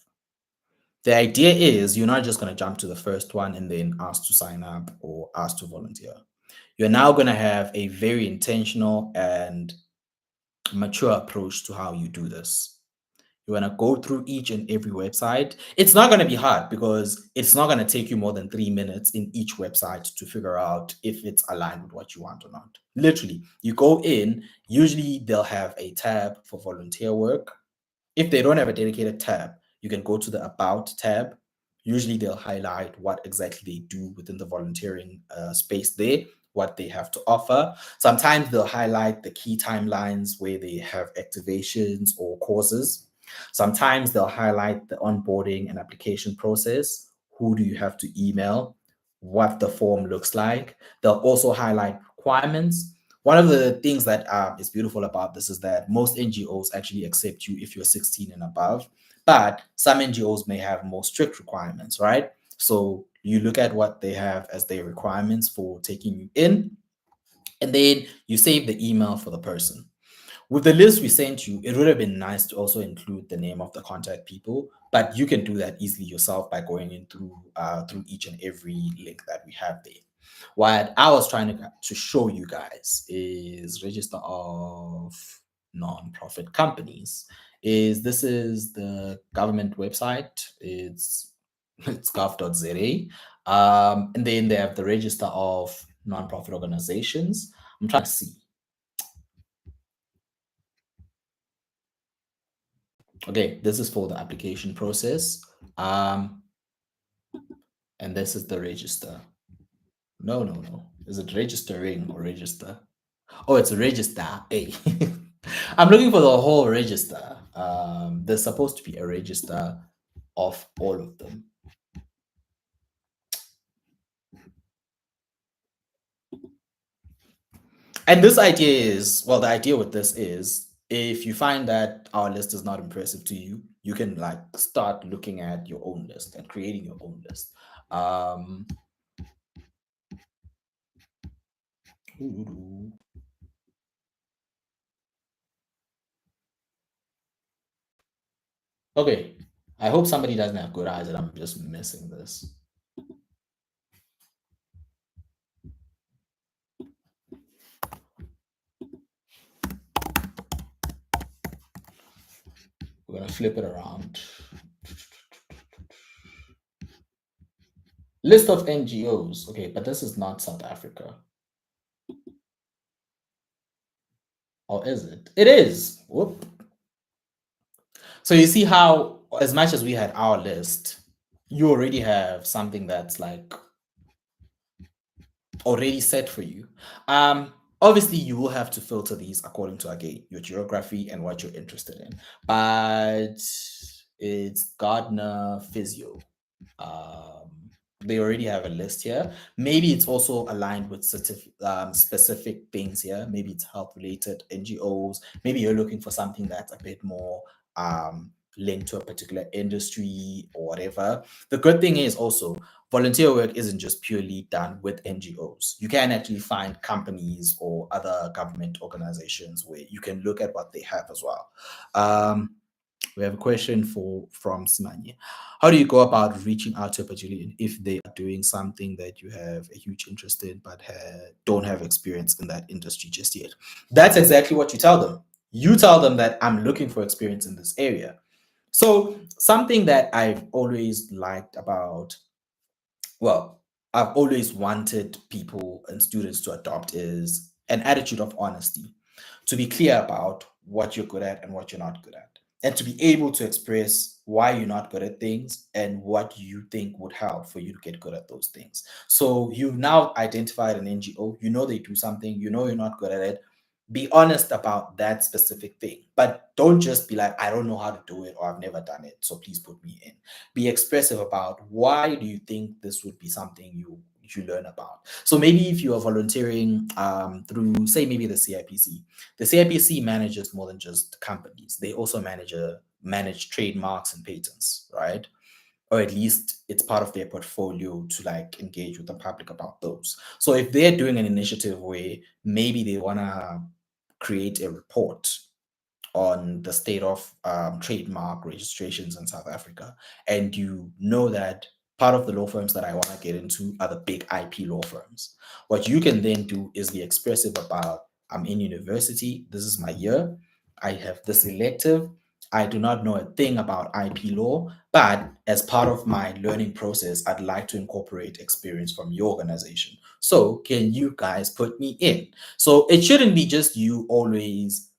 S1: The idea is you're not just going to jump to the first one and then ask to sign up or ask to volunteer. You're now going to have a very intentional and mature approach to how you do this. You want to go through each and every website. It's not going to be hard because it's not going to take you more than 3 minutes in each website to figure out if it's aligned with what you want or not. Literally, you go in, usually they'll have a tab for volunteer work. If they don't have a dedicated tab, you can go to the About tab. Usually, they'll highlight what exactly they do within the volunteering space there, what they have to offer. Sometimes they'll highlight the key timelines where they have activations or causes. Sometimes they'll highlight the onboarding and application process. Who do you have to email? What the form looks like. They'll also highlight requirements. One of the things that is beautiful about this is that most NGOs actually accept you if you're 16 and above, but some NGOs may have more strict requirements, right? So you look at what they have as their requirements for taking you in, and then you save the email for the person. With the list we sent you, it would have been nice to also include the name of the contact people, but you can do that easily yourself by going in through each and every link that we have there. What I was trying to show you guys is register of nonprofit companies. This is the government website. It's gov.za. And then they have the register of nonprofit organizations. I'm trying to see. Okay, this is for the application process. And this is the register. No, no, no. Is it registering or register? Oh, it's a register. Hey. I'm looking for the whole register. There's supposed to be a register of all of them. And this idea is, well, the idea with this is if you find that our list is not impressive to you, you can like start looking at your own list and creating your own list. Okay, I hope somebody doesn't have good eyes and I'm just missing this. We're going to flip it around. List of NGOs. Okay, but this is not South Africa. Or is it? It is. Whoop. So you see how, as much as we had our list, you already have something that's like already set for you. Obviously, you will have to filter these according to, again, your geography and what you're interested in. But it's Gardner Physio. They already have a list here. Maybe it's also aligned with specific things here. Maybe it's health related NGOs. Maybe you're looking for something that's a bit more linked to a particular industry or whatever. The good thing is also volunteer work isn't just purely done with NGOs. You can actually find companies or other government organizations where you can look at what they have as well. We have a question from Simanye. How do you go about reaching out to a particular if they are doing something that you have a huge interest in but don't have experience in that industry just yet? That's exactly what you tell them. You tell them that I'm looking for experience in this area. So something that I've always liked about, well, I've always wanted people and students to adopt is an attitude of honesty, to be clear about what you're good at and what you're not good at, and to be able to express why you're not good at things and what you think would help for you to get good at those things. So you've now identified an NGO, you know they do something, you know you're not good at it. Be honest about that specific thing, but don't just be like, I don't know how to do it or I've never done it, so please put me in. Be expressive about why do you think this would be something you learn about. So maybe if you are volunteering through, say, maybe the CIPC manages more than just companies. They also manage trademarks and patents, right? Or at least it's part of their portfolio to like engage with the public about those. So if they're doing an initiative where maybe they want to create a report on the state of trademark registrations in South Africa, and you know that part of the law firms that I want to get into are the big IP law firms. What you can then do is be expressive about, I'm in university, this is my year, I have this elective, I do not know a thing about IP law, but as part of my learning process, I'd like to incorporate experience from your organization. So can you guys put me in? So it shouldn't be just you always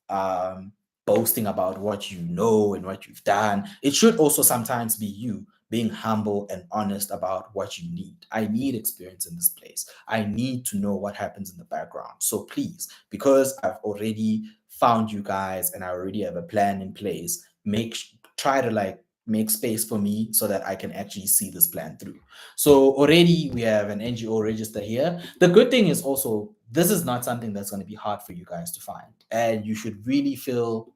S1: boasting about what you know and what you've done. It should also sometimes be you being humble and honest about what you need. I need experience in this place. I need to know what happens in the background. So please, because I've already found you guys and I already have a plan in place, try to like make space for me so that I can actually see this plan through. So already we have an NGO register here. The good thing is also this is not something that's going to be hard for you guys to find. And you should really feel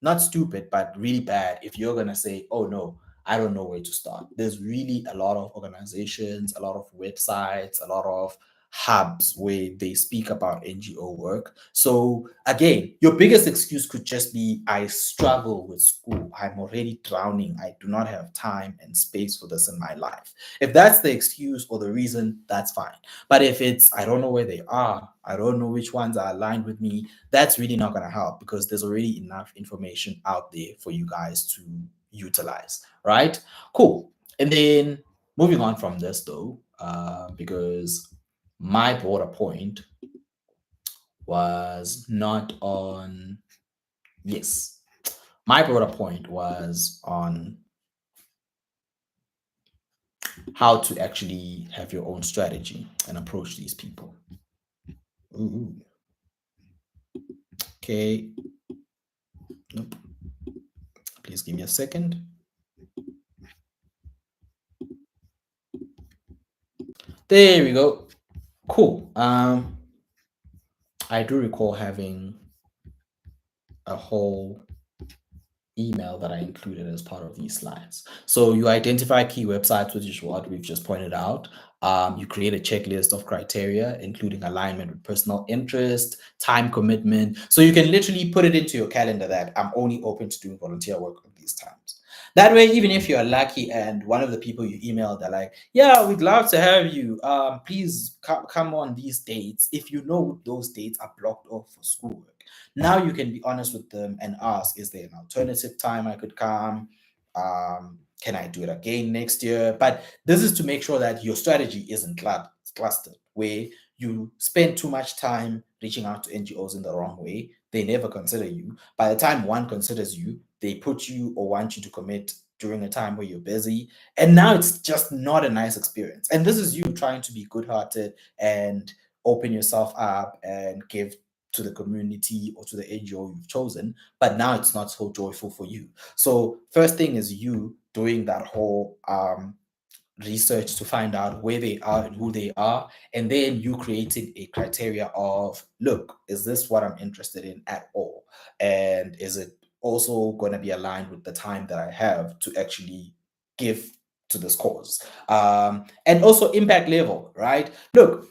S1: not stupid, but really bad if you're going to say, oh no, I don't know where to start. There's really a lot of organizations, a lot of websites, a lot of hubs where they speak about NGO work. So again, your biggest excuse could just be, I struggle with school. I'm already drowning. I do not have time and space for this in my life. If that's the excuse or the reason, that's fine. But if it's, I don't know where they are, I don't know which ones are aligned with me, that's really not going to help because there's already enough information out there for you guys to utilize, right? Cool. And then moving on from this though, because my broader point was not on, yes, my broader point was on how to actually have your own strategy and approach these people. Ooh. Okay. Nope. Please give me a second. There we go. Cool. I do recall having a whole email that I included as part of these slides. So you identify key websites, which is what we've just pointed out. You create a checklist of criteria, including alignment with personal interest, time commitment. So you can literally put it into your calendar that I'm only open to doing volunteer work at these times. That way, even if you're lucky and one of the people you emailed are like, yeah, we'd love to have you. Please come on these dates. If you know those dates are blocked off for schoolwork, Now you can be honest with them and ask, is there an alternative time I could come? Can I do it again next year? But this is to make sure that your strategy isn't clustered, where you spend too much time reaching out to NGOs in the wrong way. They never consider you. By the time one considers you, they put you or want you to commit during a time where you're busy. And now it's just not a nice experience. And this is you trying to be good hearted and open yourself up and give to the community or to the NGO you've chosen, but now it's not so joyful for you. So first thing is you doing that whole research to find out where they are and who they are, and then you creating a criteria of, look, is this what I'm interested in at all, and is it also going to be aligned with the time that I have to actually give to this cause, and also impact level, right? Look,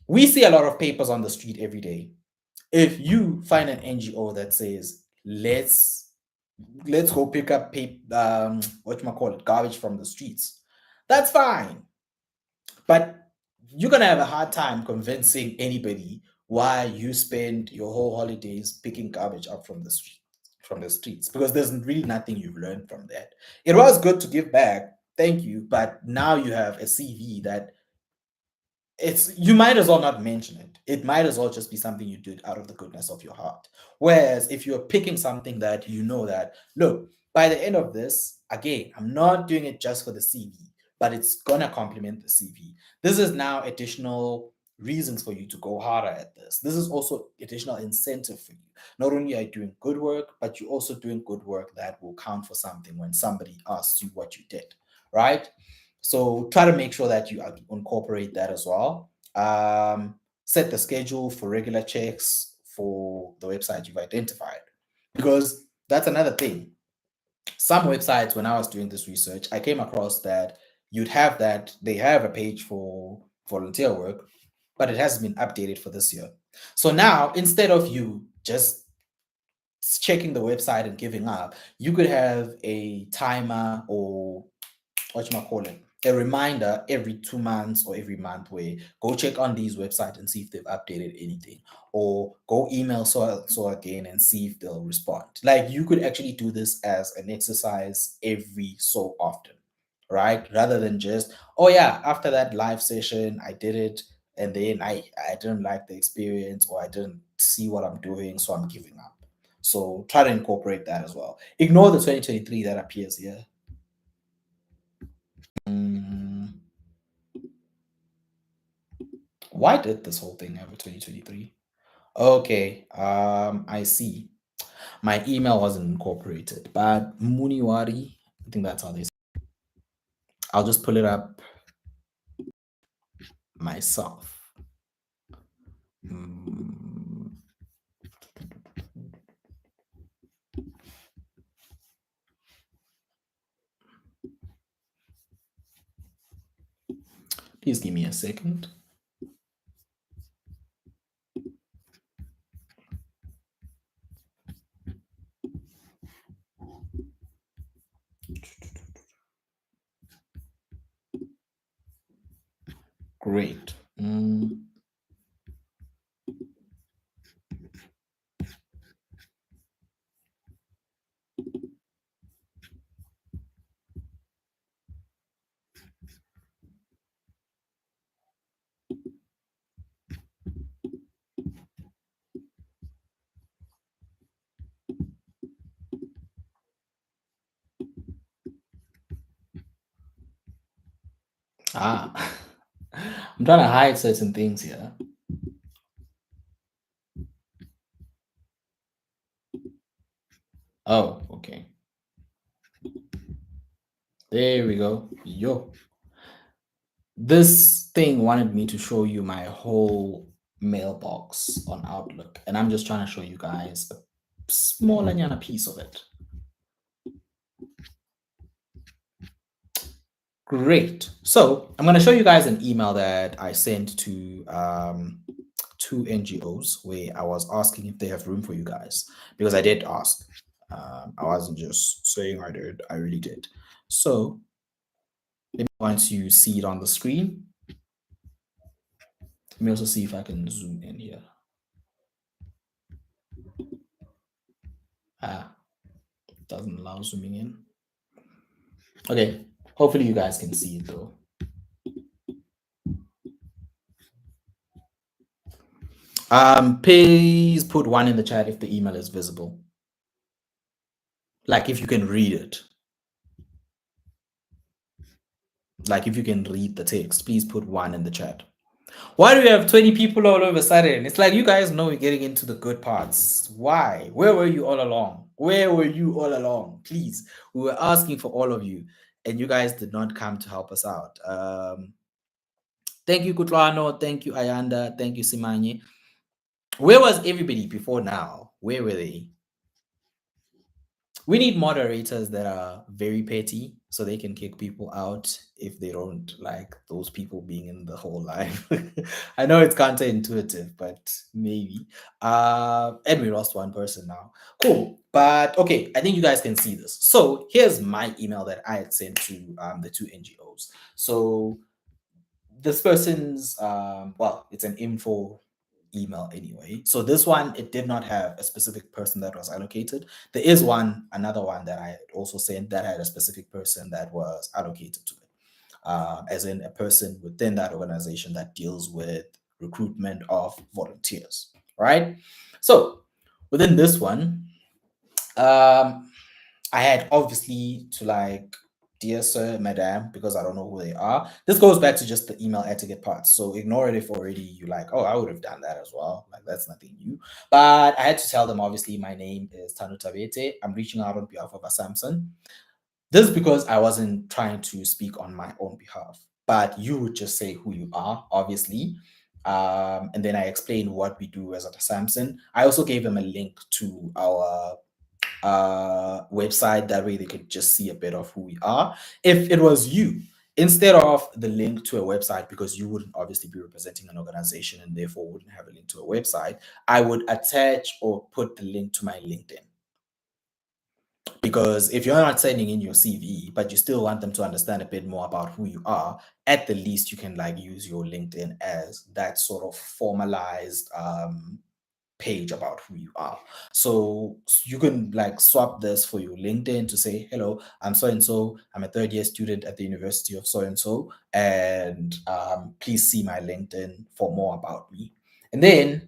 S1: we see a lot of papers on the street every day. If you find an NGO that says, let's go pick up what you call it, garbage from the streets, that's fine. But you're gonna have a hard time convincing anybody why you spend your whole holidays picking garbage up from the streets, because there's really nothing you've learned from that. It was good to give back, thank you, but now you have a CV that it's, you might as well not mention it. It might as well just be something you did out of the goodness of your heart. Whereas if you're picking something that you know that, look, by the end of this, again, I'm not doing it just for the CV, but it's gonna complement the CV. This is now additional reasons for you to go harder at this. This is also additional incentive for you. Not only are you doing good work, but you're also doing good work that will count for something when somebody asks you what you did, right? So try to make sure that you incorporate that as well. Set the schedule for regular checks for the website you've identified, because that's another thing. Some websites, when I was doing this research, I came across that they have a page for volunteer work, but it hasn't been updated for this year. So now, instead of you just checking the website and giving up, you could have a timer, or what you might call it, a reminder every 2 months or every month, where go check on these websites and see if they've updated anything, or go email so again and see if they'll respond. Like, you could actually do this as an exercise every so often, right? Rather than just, oh yeah, after that live session I did it, and then I didn't like the experience, or I didn't see what I'm doing, so I'm giving up. So try to incorporate that as well. Ignore the 2023 that appears here. Mm, why did this whole thing have a 2023? Okay, I see. My email wasn't incorporated, but Muniwari, I think that's how they say it. I'll just pull it up myself. Mm, please give me a second. Great. Ah, I'm trying to hide certain things here. Oh, okay. There we go. Yo. This thing wanted me to show you my whole mailbox on Outlook, and I'm just trying to show you guys a small anyana piece of it. Great. So I'm going to show you guys an email that I sent to two NGOs, where I was asking if they have room for you guys, because I did ask. I wasn't just saying I did, I really did. So once you see it on the screen, let me also see if I can zoom in here. Doesn't allow zooming in. Okay, hopefully you guys can see it though. Please put one in the chat if the email is visible. Like if you can read it. Like if you can read the text, please put one in the chat. Why do we have 20 people all of a sudden? It's like you guys know we're getting into the good parts. Why? Where were you all along? Where were you all along? Please. We were asking for all of you, and you guys did not come to help us out. Thank you, Kutlano. Thank you, Ayanda. Thank you, Simanye. Where was everybody before now? Where were they? We need moderators that are very petty so they can kick people out if they don't like those people being in the whole live. I know it's counterintuitive, but maybe. And we lost one person now. Cool. But okay, I think you guys can see this. So here's my email that I had sent to the two NGOs. So this person's well, it's an info email anyway. So this one, it did not have a specific person that was allocated. There is another one that I also sent that had a specific person that was allocated to it, as in a person within that organization that deals with recruitment of volunteers, right? So within this one, I had obviously to like, dear sir, madam, because I don't know who they are. This goes back to just the email etiquette part. So ignore it if already you like, oh, I would have done that as well. Like that's nothing new. But I had to tell them, obviously, my name is Tanu Tabete. I'm reaching out on behalf of a Samson. This is because I wasn't trying to speak on my own behalf, but you would just say who you are, obviously. And then I explained what we do as a Samson. I also gave them a link to our website. That way they could just see a bit of who we are. If it was you, instead of the link to a website, because you wouldn't obviously be representing an organization and therefore wouldn't have a link to a website, I would attach or put the link to my LinkedIn. Because if you're not sending in your CV, but you still want them to understand a bit more about who you are, at the least you can like use your LinkedIn as that sort of formalized page about who you are. So you can like swap this for your LinkedIn to say, hello, I'm so and so. I'm a third year student at the University of so and so, and please see my LinkedIn for more about me. And then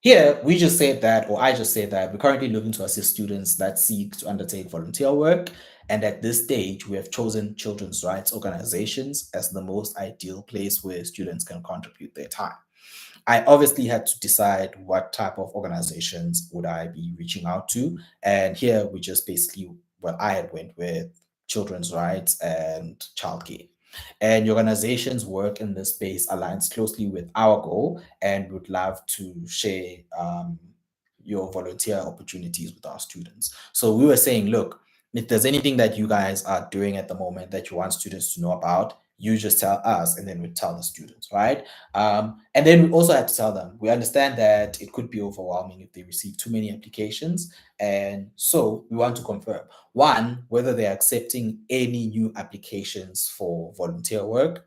S1: here, we just said that, or I just said that we're currently looking to assist students that seek to undertake volunteer work. And at this stage, we have chosen children's rights organizations as the most ideal place where students can contribute their time. I obviously had to decide what type of organizations would I be reaching out to. And here we just basically, well, I had went with children's rights and childcare. And your organization's work in this space aligns closely with our goal, and would love to share your volunteer opportunities with our students. So we were saying, look, if there's anything that you guys are doing at the moment that you want students to know about, you just tell us, and then we tell the students, right? And then we also had to tell them, we understand that it could be overwhelming if they receive too many applications. And so we want to confirm, one, whether they're accepting any new applications for volunteer work.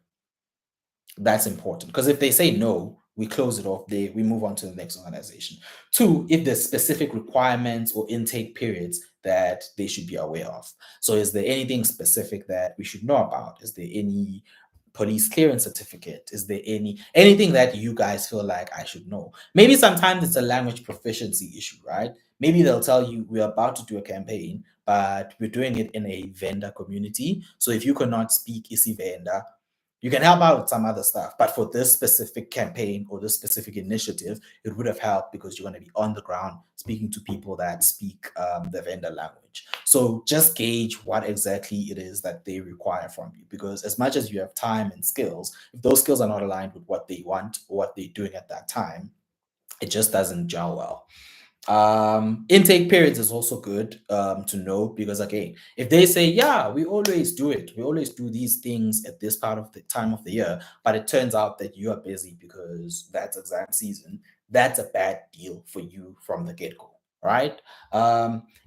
S1: That's important, because if they say no, we close it off there, we move on to the next organization. Two, if there's specific requirements or intake periods that they should be aware of. So is there anything specific that we should know about? Is there any police clearance certificate? Is there anything that you guys feel like I should know? Maybe sometimes it's a language proficiency issue, right? Maybe they'll tell you, we're about to do a campaign, but we're doing it in a Venda community. So if you cannot speak isiVenda, you can help out with some other stuff. But for this specific campaign or this specific initiative, it would have helped because you're going to be on the ground speaking to people that speak the Venda language. So just gauge what exactly it is that they require from you, because as much as you have time and skills, if those skills are not aligned with what they want or what they're doing at that time, it just doesn't gel well. Intake periods is also good to know, because again, if they say, yeah, we always do it, we always do these things at this part of the time of the year, but it turns out that you are busy because that's exam season, that's a bad deal for you from the get-go, right?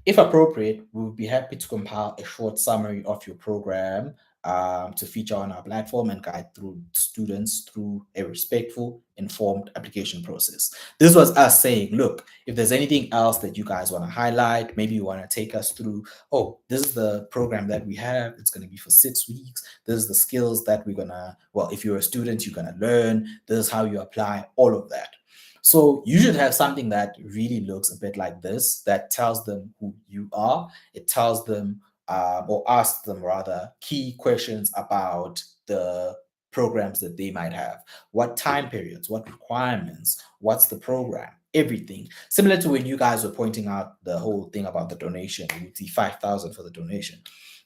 S1: If appropriate, we would be happy to compile a short summary of your program to feature on our platform and guide through students through a respectful, informed application process. This was us saying, look, if there's anything else that you guys want to highlight, maybe you want to take us through, oh, this is the program that we have. It's going to be for 6 weeks. This is the skills that we're going to, well, if you're a student, you're going to learn. This is how you apply all of that. So you should have something that really looks a bit like this, that tells them who you are. It tells them, or asks them rather, key questions about the programs that they might have. What time periods, what requirements, what's the program, everything. Similar to when you guys were pointing out the whole thing about the donation, with the 5,000 for the donation.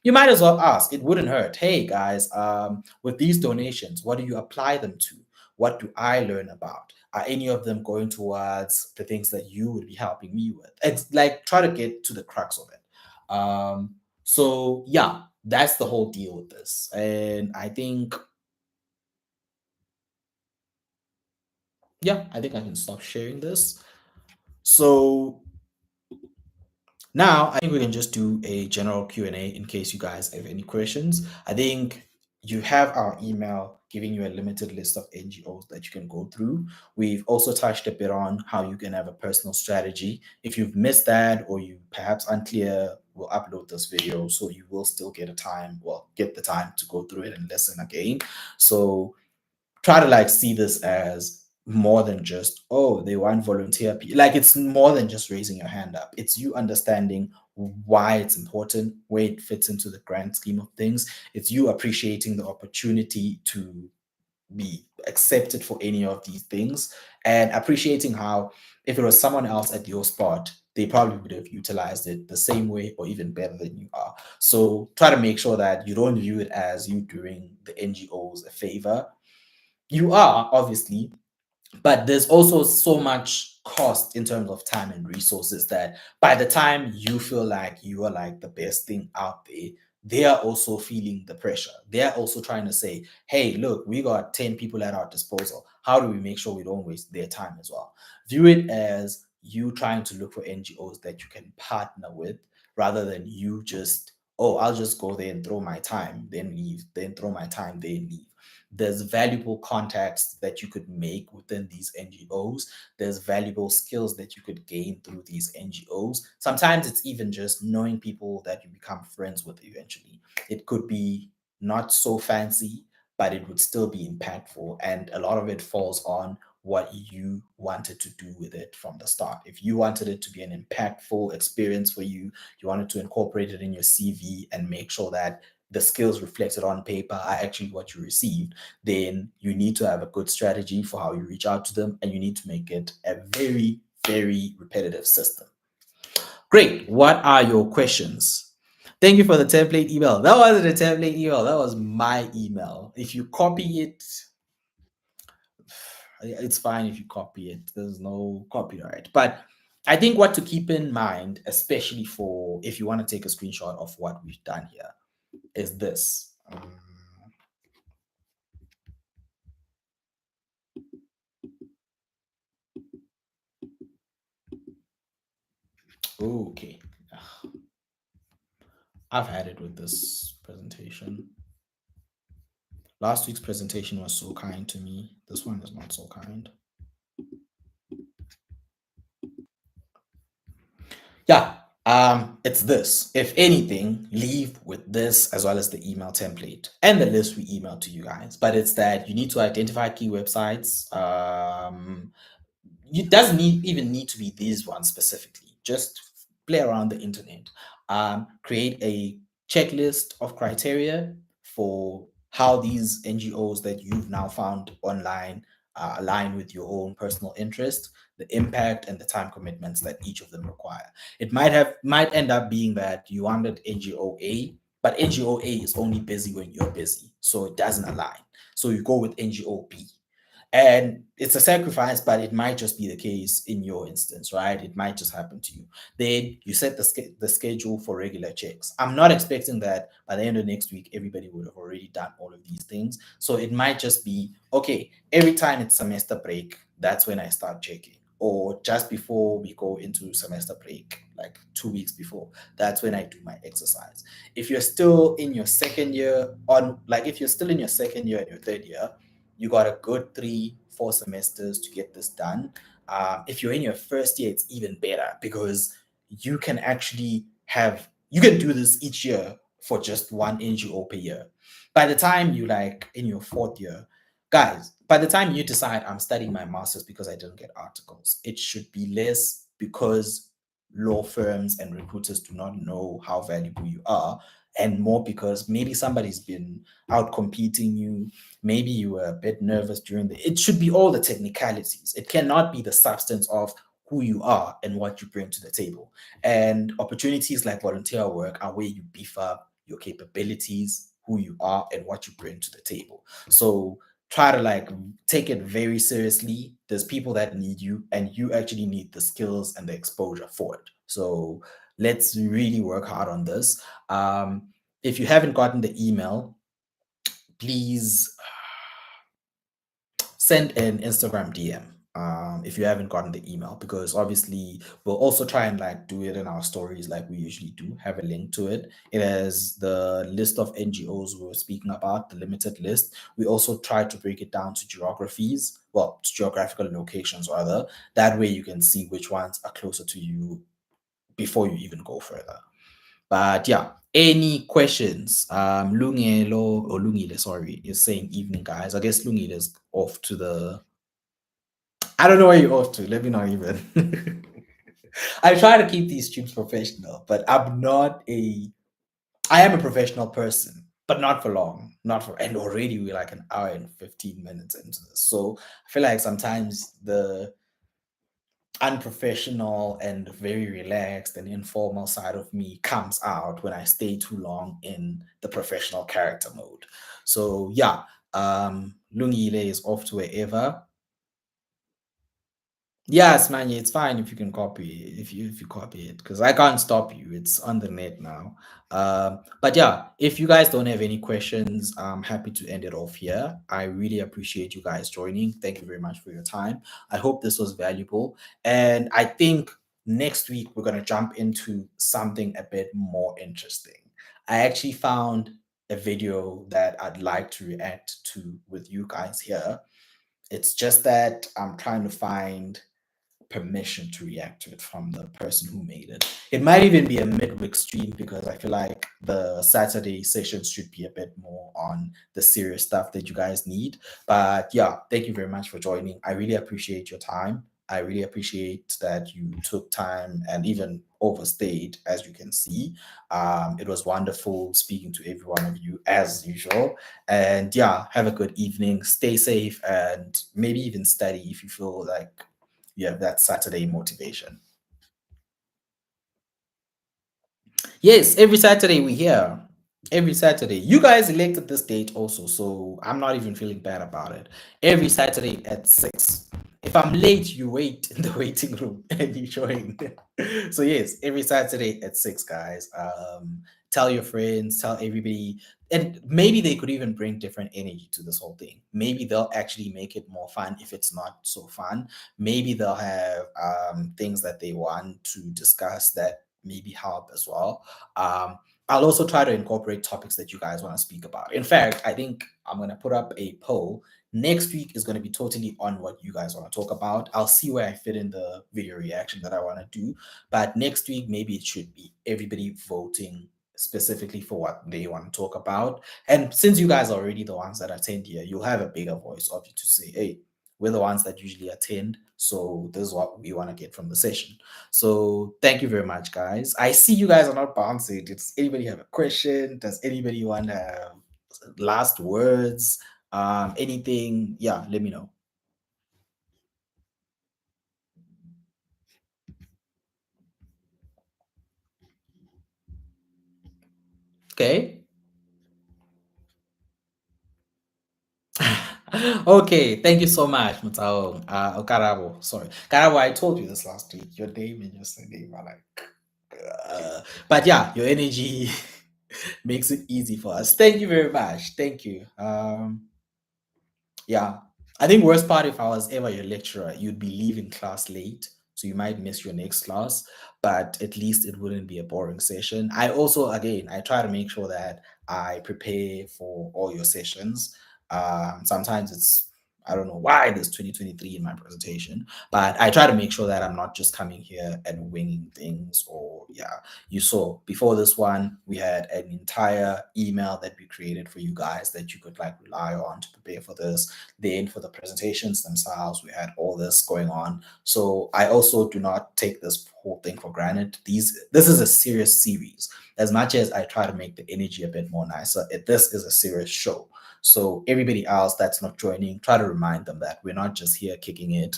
S1: You might as well ask, it wouldn't hurt. Hey guys, with these donations, what do you apply them to? What do I learn about? Are any of them going towards the things that you would be helping me with? It's like try to get to the crux of it. So yeah, that's the whole deal with this. And I think, yeah, I think I can stop sharing this. So now, I think we can just do a general Q&A in case you guys have any questions. I think you have our email giving you a limited list of NGOs that you can go through. We've also touched a bit on how you can have a personal strategy. If you've missed that or you perhaps unclear, we'll upload this video so you will still get a time, well, get the time to go through it and listen again. So try to like see this as more than just, oh, they want volunteer like it's more than just raising your hand up. It's you understanding why it's important, where it fits into the grand scheme of things. It's you appreciating the opportunity to be accepted for any of these things, and appreciating how if it was someone else at your spot, they probably would have utilized it the same way or even better than you are. So try to make sure that you don't view it as you doing the NGOs a favor. You are, obviously, but there's also so much cost in terms of time and resources that by the time you feel like you are like the best thing out there, they are also feeling the pressure. They're also trying to say, hey, look, we got 10 people at our disposal. How do we make sure we don't waste their time as well? View it as you trying to look for NGOs that you can partner with rather than you just, oh, I'll just go there and throw my time, then leave, then throw my time, then leave. There's valuable contacts that you could make within these NGOs. There's valuable skills that you could gain through these NGOs. Sometimes it's even just knowing people that you become friends with eventually. It could be not so fancy, but it would still be impactful. And a lot of it falls on what you wanted to do with it from the start. If you wanted it to be an impactful experience for you, you wanted to incorporate it in your CV and make sure that the skills reflected on paper are actually what you received, then you need to have a good strategy for how you reach out to them, and you need to make it a very, very repetitive system. Great. What are your questions? Thank you for the template email. That wasn't a template email, that was my email. If you copy it, it's fine if you copy it. There's no copyright. But I think what to keep in mind, especially for if you want to take a screenshot of what we've done here, is this. Okay. I've had it with this presentation. Last week's presentation was so kind to me. This one is not so kind. Yeah, it's this. If anything, leave with this as well as the email template and the list we emailed to you guys. But it's that you need to identify key websites. It doesn't even need to be these ones specifically. Just play around the internet. Create a checklist of criteria for how these NGOs that you've now found online align with your own personal interest, the impact and the time commitments that each of them require. It might end up being that you wanted NGO A, but NGO A is only busy when you're busy, so it doesn't align. So you go with NGO B, and it's a sacrifice, but it might just be the case in your instance, right? It might just happen to you. Then you set the schedule for regular checks. I'm not expecting that by the end of next week everybody would have already done all of these things, so it might just be okay, every time it's semester break, that's when I start checking. or just before we go into semester break, like 2 weeks before. That's when I do my exercise. If you're still in your second year, on like if you're still in your second year and your third year, you got a good 3, 4 semesters to get this done. If you're in your first year, it's even better because you can actually you can do this each year for just one NGO per year. By the time you like in your fourth year, guys, by the time you decide I'm studying my master's because I didn't get articles, it should be less because law firms and recruiters do not know how valuable you are, and more because maybe somebody's been out competing you. Maybe you were a bit nervous during it should be all the technicalities. It cannot be the substance of who you are and what you bring to the table. And opportunities like volunteer work are where you beef up your capabilities, who you are, and what you bring to the table. So try to like take it very seriously. There's people that need you, and you actually need the skills and the exposure for it. So let's really work hard on this. If you haven't gotten the email, please send an Instagram DM if you haven't gotten the email, because obviously we'll also try and like do it in our stories like we usually do. Have a link to it. It has the list of NGOs we were speaking about, the limited list. We also try to break it down to geographies, well, to geographical locations rather. That way you can see which ones are closer to you before you even go further. But yeah, any questions? Lungelo or Lungile, sorry, is saying evening, guys. I guess Lungile is off to the. I don't know where you're off to. Let me know even. I try to keep these streams professional, but I'm not a. I am a professional person, but not for long. Not for, and already we're like an hour and 15 minutes into this. So I feel like sometimes the unprofessional and very relaxed and informal side of me comes out when I stay too long in the professional character mode. So yeah, Lungile is off to wherever. Yes, man, it's fine if you can copy if you copy it, because I can't stop you. It's on the net now. But yeah, if you guys don't have any questions, I'm happy to end it off here. I really appreciate you guys joining. Thank you very much for your time. I hope this was valuable, and I think next week we're gonna jump into something a bit more interesting. I actually found a video that I'd like to react to with you guys here. It's just that I'm trying to find permission to react to it from the person who made it. It might even be a midweek stream because I feel like the Saturday sessions should be a bit more on the serious stuff that you guys need. But yeah, thank you very much for joining. I really appreciate your time. I really appreciate that you took time and even overstayed, as you can see. It was wonderful speaking to every one of you as usual. And yeah, have a good evening. Stay safe and maybe even study if you feel like you have that Saturday motivation. Yes, every Saturday we here. Every Saturday. You guys elected this date also, so I'm not even feeling bad about it. Every Saturday at 6. If I'm late, you wait in the waiting room and you join. So yes, every Saturday at 6, guys. Tell your friends, tell everybody, and maybe they could even bring different energy to this whole thing. Maybe they'll actually make it more fun if it's not so fun. Maybe they'll have things that they want to discuss that maybe help as well. Um, I'll also try to incorporate topics that you guys want to speak about. In fact, I think I'm going to put up a poll. Next week is going to be totally on what you guys want to talk about. I'll see where I fit in the video reaction that I want to do. But next week, maybe it should be everybody voting specifically for what they want to talk about. And since you guys are already the ones that attend here, you'll have a bigger voice of you to say, hey, we're the ones that usually attend. So this is what we want to get from the session. So thank you very much, guys. I see you guys are not bouncing. Does anybody have a question? Does anybody want to have last words? Anything? Yeah, let me know. Okay. Okay, thank you so much, Mutao. Karabo, sorry. Karabo, I told you this last week. Your name and your surname are like, but yeah, your energy makes it easy for us. Thank you very much. Thank you. Yeah. I think worst part, if I was ever your lecturer, you'd be leaving class late, so you might miss your next class, but at least it wouldn't be a boring session. I also, again, I try to make sure that I prepare for all your sessions. Sometimes it's, I don't know why there's 2023 in my presentation, but I try to make sure that I'm not just coming here and winging things. Or yeah, you saw before this one, we had an entire email that we created for you guys that you could like rely on to prepare for this. Then for the presentations themselves, we had all this going on. So I also do not take this whole thing for granted. This is a serious series. As much as I try to make the energy a bit more nicer, this is a serious show. So everybody else that's not joining, try to remind them that we're not just here kicking it.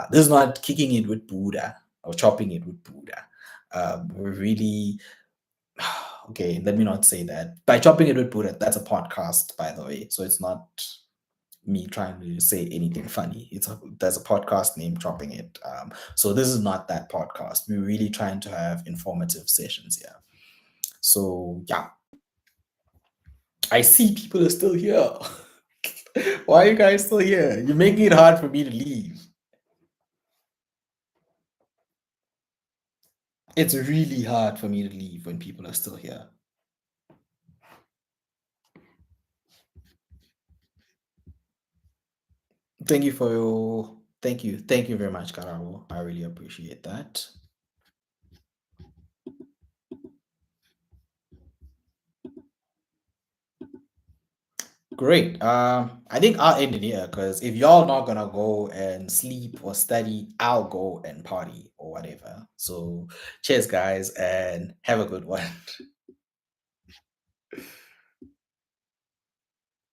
S1: This is not kicking it with Buddha or chopping it with Buddha. We're really okay. Let me not say that. By chopping it with Buddha, that's a podcast, by the way. So it's not me trying to say anything funny. There's a podcast named Dropping It. So this is not that podcast. We're really trying to have informative sessions here. So yeah, I see people are still here. Why are you guys still here? You're making it hard for me to leave. It's really hard for me to leave when people are still here. Thank you for your thank you very much, Karabo. I really appreciate that. Great. I think I'll end it here because if y'all not gonna go and sleep or study, I'll go and party or whatever. So cheers, guys, and have a good one.